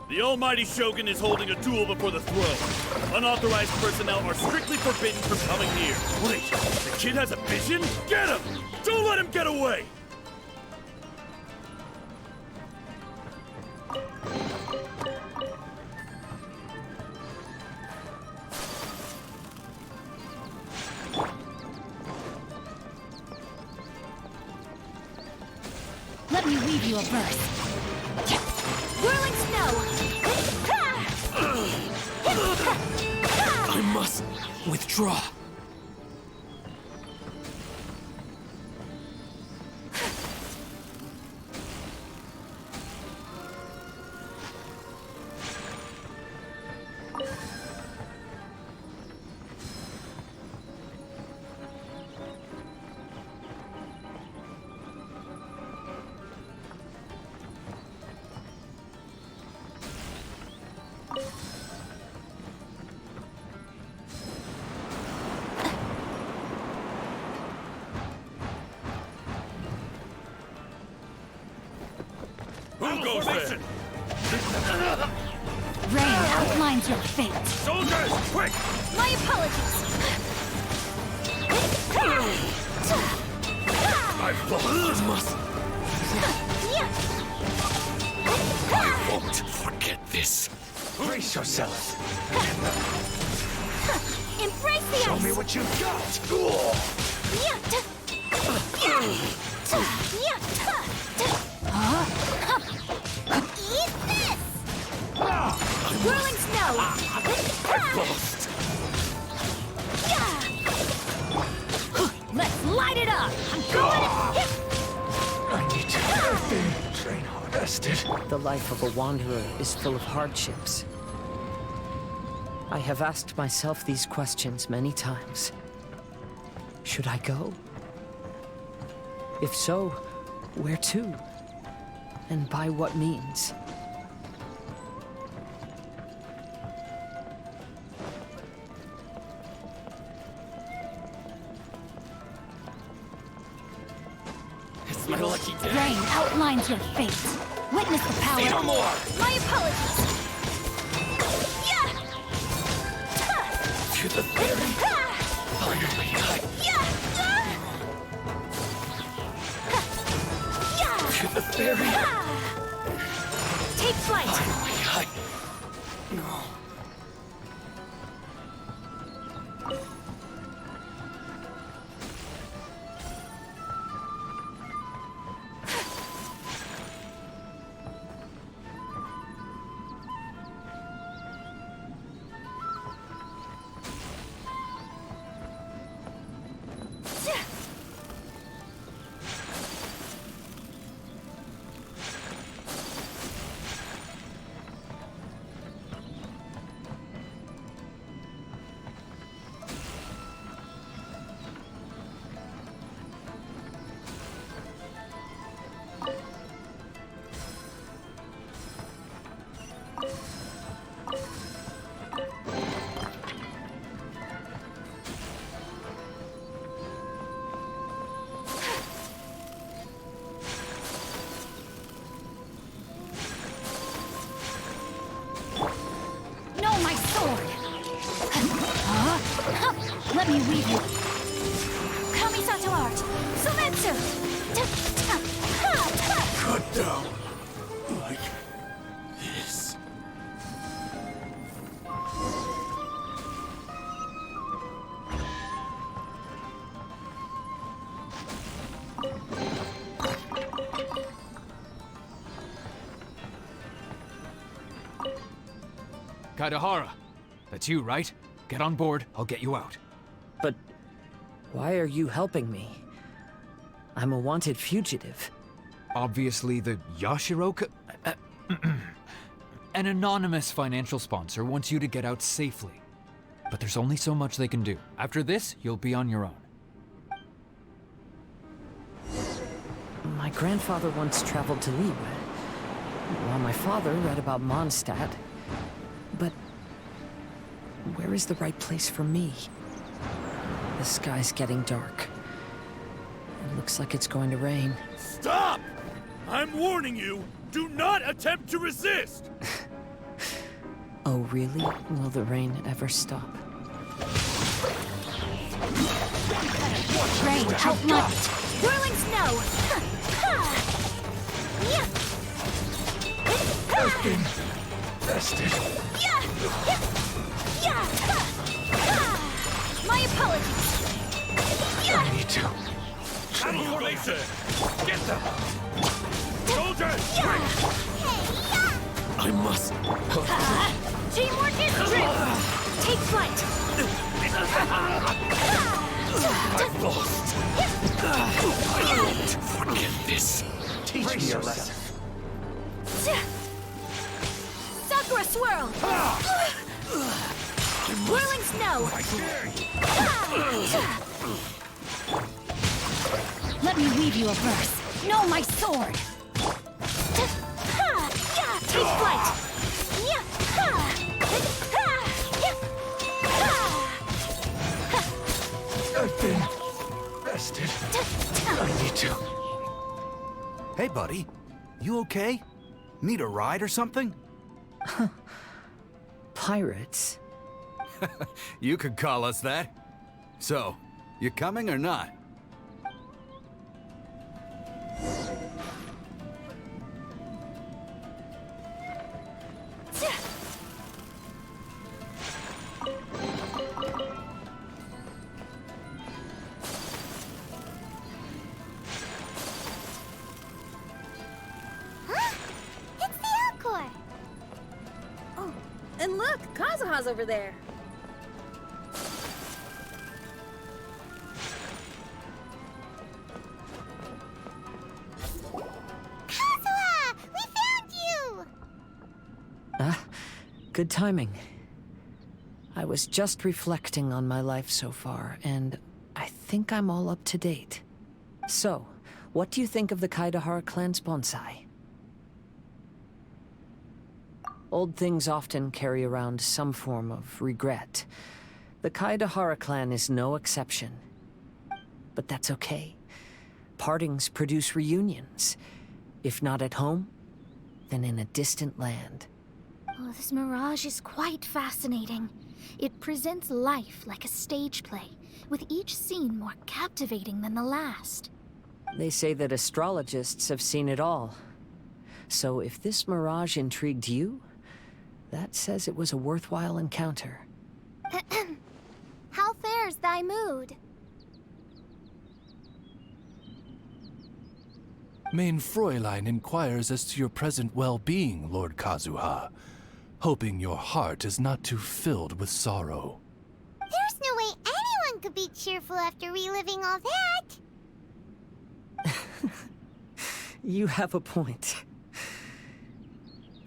The Almighty Shogun is holding a duel before the throne. Unauthorized personnel are strictly forbidden from coming near. Wait, the kid has a vision? Get him! Don't let him get away! Let me weave you a verse. Whirling snow! I must withdraw. Who goes there? Rain outlines your fate. Soldiers, quick! My apologies. I must. I won't forget this. Brace yourself. Embrace the Show ice. me what you've got. Eat this! Whirling snow. Lost. Let's light it up. I'm going. I need to train harvested. The life of a wanderer is full of hardships. I have asked myself these questions many times. Should I go? If so, where to? And by what means? It's my lucky day. Rain outlines your fate. Witness the power. Say no more. My apologies. To the very finally to the very Take flight. finally no. No, my sword. Let me weave you. Kamisato art. Sumetsu. Cut down like this. Kaidahara, that's you, right? Get on board, I'll get you out. But why are you helping me? I'm a wanted fugitive. Obviously the Yashiro... An anonymous financial sponsor wants you to get out safely. But there's only so much they can do. After this, you'll be on your own. My grandfather once traveled to Liyue, while my father read about Mondstadt. But where is the right place for me? The sky's getting dark. It looks like it's going to rain. Stop! I'm warning you, do not attempt to resist! Oh, really? Will the rain ever stop? Rain, help me! Whirling snow! Vested. My apologies! I need to. Battle formation! Get them! Soldiers! I must. Teamwork is true! Take flight! I've lost. I won't forget this. Teach me a lesson. Sakura swirl! Whirling snow! Let me weave you a verse. Know my sword! Take flight! I've been vested. I need to. Hey, buddy. You okay? Need a ride or something? Pirates? You could call us that. So, you coming or not? Huh? It's the Alcor! Oh, and look, Kazuha's over there. Kazuha! We found you! Good timing. I was just reflecting on my life so far, and I think I'm all up to date. So, what do you think of the Kaidahara clan's bonsai? Old things often carry around some form of regret. The Kaidahara clan is no exception. But that's okay. Partings produce reunions. If not at home, then in a distant land. Oh, this mirage is quite fascinating. It presents life like a stage play, with each scene more captivating than the last. They say that astrologists have seen it all. So if this mirage intrigued you, that says it was a worthwhile encounter. How fares thy mood? Main Fräulein inquires as to your present well-being, Lord Kazuha, hoping your heart is not too filled with sorrow. There's no way anyone could be cheerful after reliving all that! You have a point.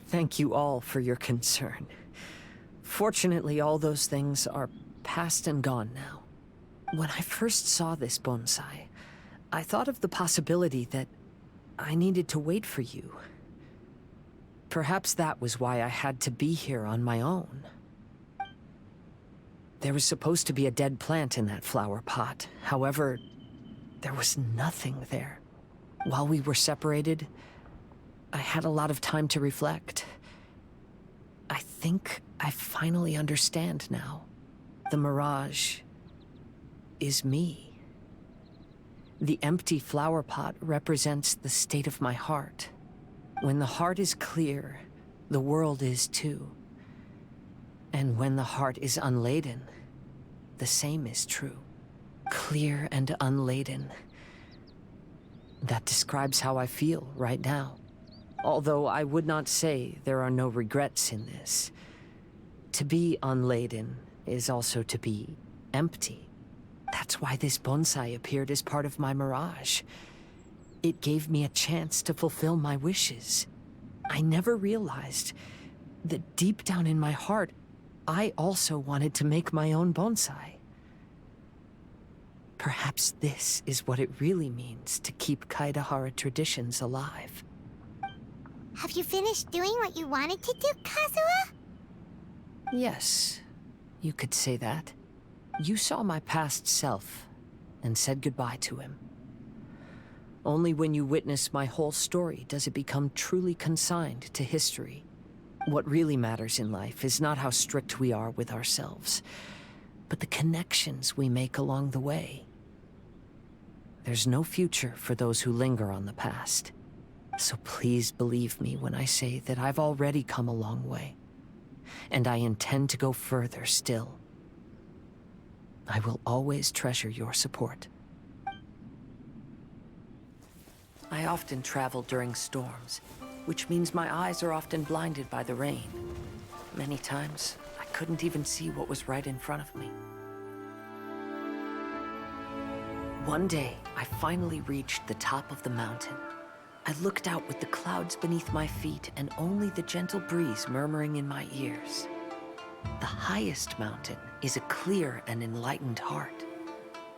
Thank you all for your concern. Fortunately, all those things are past and gone now. When I first saw this bonsai, I thought of the possibility that I needed to wait for you. Perhaps that was why I had to be here on my own. There was supposed to be a dead plant in that flower pot. However, there was nothing there. While we were separated, I had a lot of time to reflect. I think I finally understand now. The mirage is me. The empty flower pot represents the state of my heart. When the heart is clear, the world is too. And when the heart is unladen, the same is true. Clear and unladen. That describes how I feel right now. Although I would not say there are no regrets in this. To be unladen is also to be empty. That's why this bonsai appeared as part of my mirage. It gave me a chance to fulfill my wishes. I never realized that deep down in my heart, I also wanted to make my own bonsai. Perhaps this is what it really means to keep Kaedahara traditions alive. Have you finished doing what you wanted to do, Kazuha? Yes, you could say that. You saw my past self and said goodbye to him. Only when you witness my whole story does it become truly consigned to history. What really matters in life is not how strict we are with ourselves, but the connections we make along the way. There's no future for those who linger on the past. So please believe me when I say that I've already come a long way, and I intend to go further still. I will always treasure your support. I often travel during storms, which means my eyes are often blinded by the rain. Many times, I couldn't even see what was right in front of me. One day, I finally reached the top of the mountain. I looked out with the clouds beneath my feet and only the gentle breeze murmuring in my ears. The highest mountain is a clear and enlightened heart.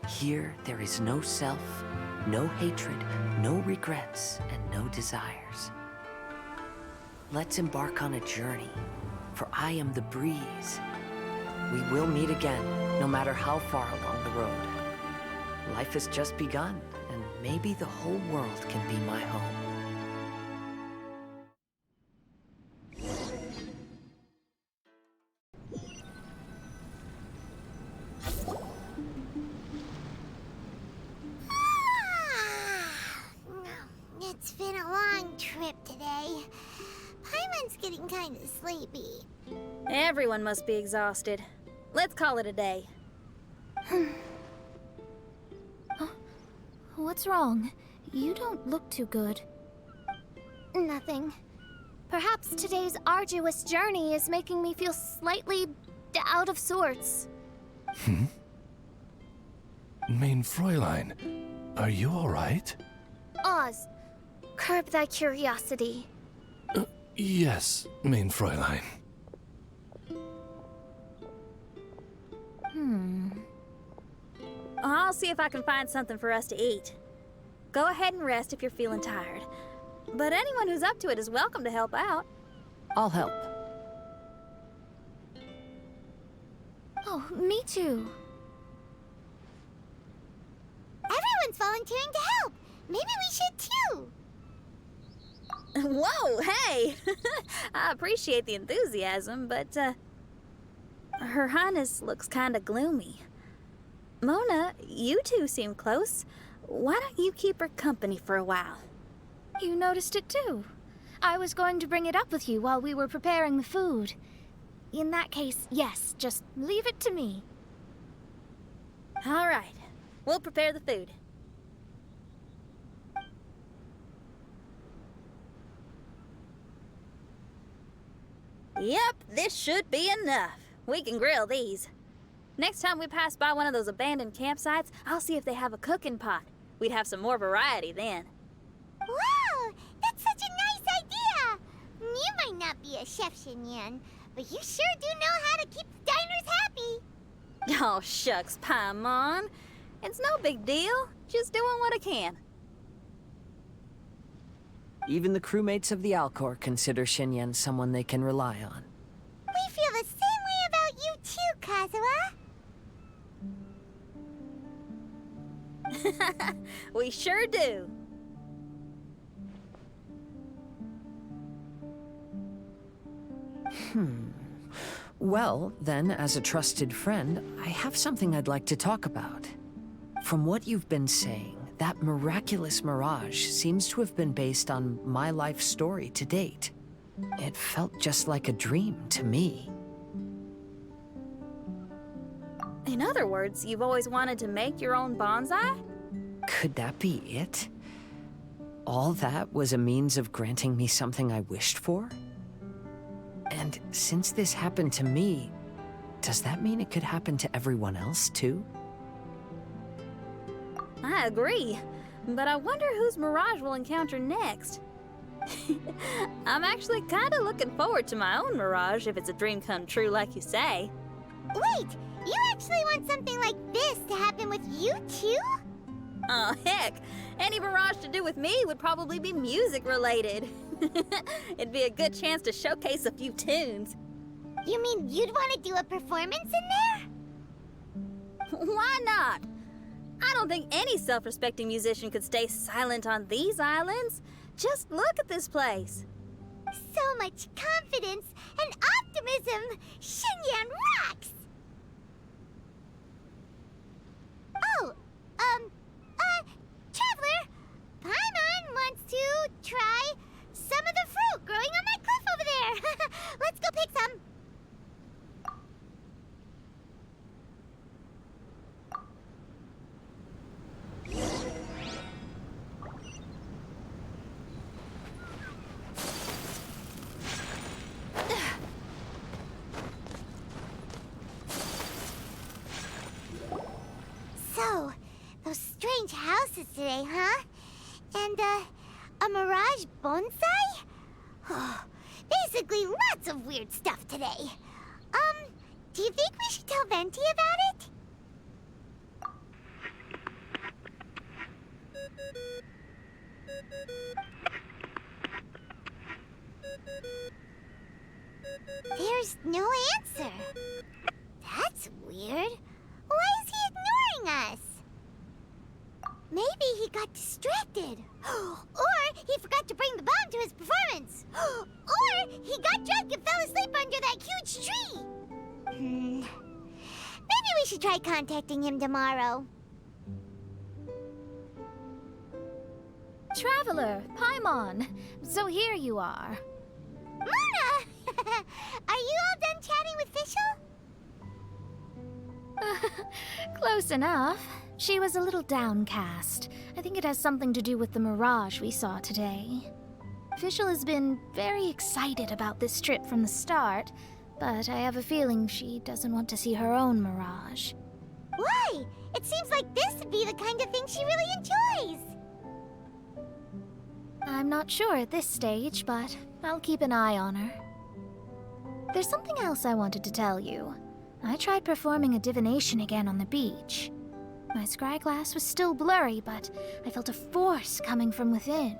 Here, there is no self, no hatred, no regrets, and no desires. Let's embark on a journey, for I am the breeze. We will meet again, no matter how far along the road. Life has just begun, and maybe the whole world can be my home. It's been a long trip today. Paimon's getting kind of sleepy. Everyone must be exhausted. Let's call it a day. What's wrong? You don't look too good. Nothing. Perhaps today's arduous journey is making me feel slightly out of sorts. Main Fräulein, are you all right? Oz, curb thy curiosity. Yes, Main Fräulein. I'll see if I can find something for us to eat. Go ahead and rest if you're feeling tired. But anyone who's up to it is welcome to help out. I'll help. Oh, me too. Everyone's volunteering to help. Maybe we should too. Whoa, hey! I appreciate the enthusiasm, but, Her Highness looks kinda gloomy. Mona, you two seem close. Why don't you keep her company for a while? You noticed it too. I was going to bring it up with you while we were preparing the food. In that case, yes, just leave it to me. All right. We'll prepare the food. Yep, this should be enough. We can grill these. Next time we pass by one of those abandoned campsites, I'll see if they have a cooking pot. We'd have some more variety then. Wow, that's such a nice idea. You might not be a chef, Xinyan, but you sure do know how to keep the diners happy. Oh, shucks, Paimon. It's no big deal. Just doing what I can. Even the crewmates of the Alcor consider Xinyan someone they can rely on. We feel the same way about you too, Kazuha. We sure do. Well, then, as a trusted friend, I have something I'd like to talk about. From what you've been saying, that miraculous mirage seems to have been based on my life story to date. It felt just like a dream to me. In other words, you've always wanted to make your own bonsai? Could that be it? All that was a means of granting me something I wished for? And since this happened to me, does that mean it could happen to everyone else too? I agree, but I wonder whose Mirage we'll encounter next. I'm actually kind of looking forward to my own Mirage if it's a dream come true like you say. Wait, you actually want something like this to happen with you too? Oh, heck. Any Mirage to do with me would probably be music related. It'd be a good chance to showcase a few tunes. You mean you'd want to do a performance in there? Why not? I don't think any self-respecting musician could stay silent on these islands. Just look at this place. So much confidence and optimism! Xinyan rocks! Oh, Traveler, Paimon wants to try some of the fruit growing on that cliff over there. Let's go pick some. So, those strange houses today, huh? And, a mirage bonsai? Oh, basically lots of weird stuff today. Do you think we should tell Venti about it? There's no answer. That's weird. Why is he ignoring us? Maybe he got distracted. Or he forgot to bring the bomb to his performance. Or he got drunk and fell asleep under that huge tree. Maybe we should try contacting him tomorrow. Traveler, Paimon. So here you are. Mona! Are you all done chatting with Fischl? Close enough. She was a little downcast. I think it has something to do with the mirage we saw today. Fischl has been very excited about this trip from the start, but I have a feeling she doesn't want to see her own mirage. Why? It seems like this would be the kind of thing she really enjoys. I'm not sure at this stage, but I'll keep an eye on her. There's something else I wanted to tell you. I tried performing a divination again on the beach. My scryglass was still blurry, but I felt a force coming from within.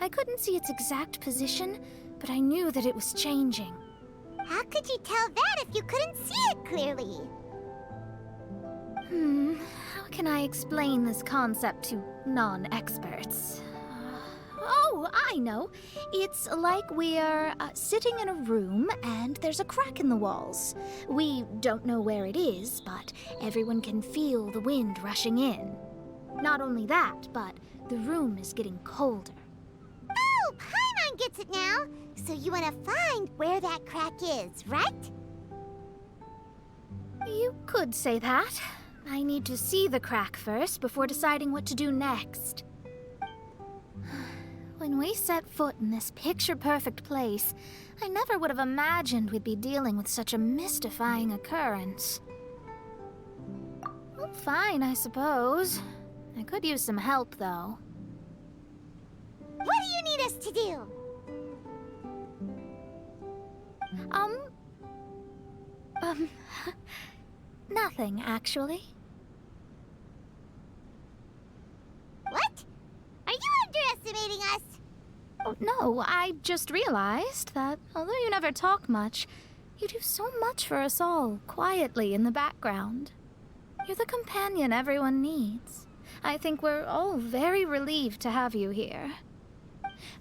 I couldn't see its exact position, but I knew that it was changing. How could you tell that if you couldn't see it clearly? How can I explain this concept to non-experts? Oh, I know. It's like we're sitting in a room and there's a crack in the walls. We don't know where it is, but everyone can feel the wind rushing in. Not only that, but the room is getting colder. Oh, Paimon gets it now. So you want to find where that crack is, right? You could say that. I need to see the crack first before deciding what to do next. When we set foot in this picture-perfect place, I never would have imagined we'd be dealing with such a mystifying occurrence. Well, fine, I suppose. I could use some help, though. What do you need us to do? Nothing, actually. What? Are you underestimating us? Oh, no, I just realized that although you never talk much, you do so much for us all, quietly in the background. You're the companion everyone needs. I think we're all very relieved to have you here.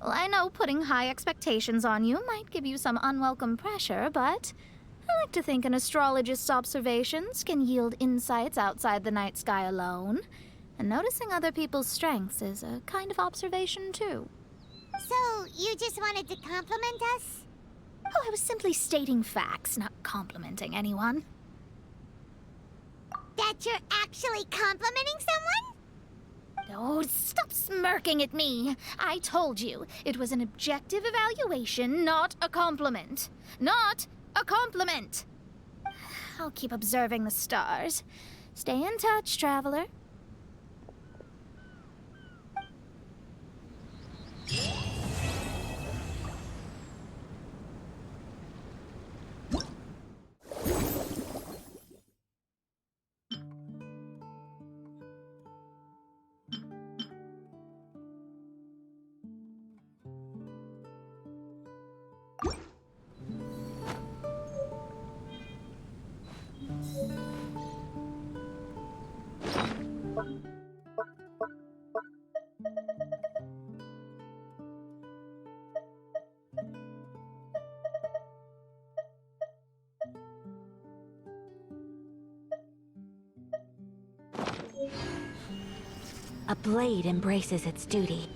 Well, I know putting high expectations on you might give you some unwelcome pressure, but I like to think an astrologist's observations can yield insights outside the night sky alone. And noticing other people's strengths is a kind of observation, too. So, you just wanted to compliment us? Oh, I was simply stating facts, not complimenting anyone. That you're actually complimenting someone? Oh, stop smirking at me. I told you, it was an objective evaluation, not a compliment. Not a compliment! I'll keep observing the stars. Stay in touch, traveler. A blade embraces its duty.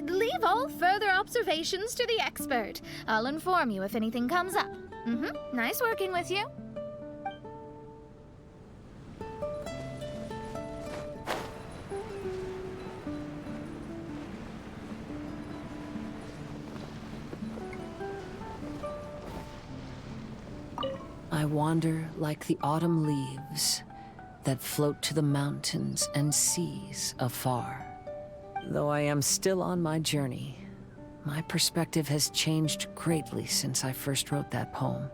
Leave all further observations to the expert. I'll inform you if anything comes up. Nice working with you. I wander like the autumn leaves that float to the mountains and seas afar. Though I am still on my journey, my perspective has changed greatly since I first wrote that poem.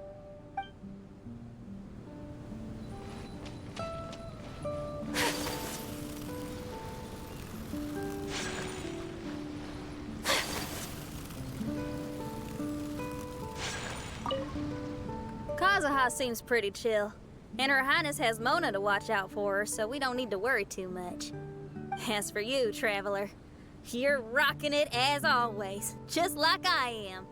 Kazuha seems pretty chill. And Her Highness has Mona to watch out for her, so we don't need to worry too much. As for you, traveler, you're rocking it as always, just like I am.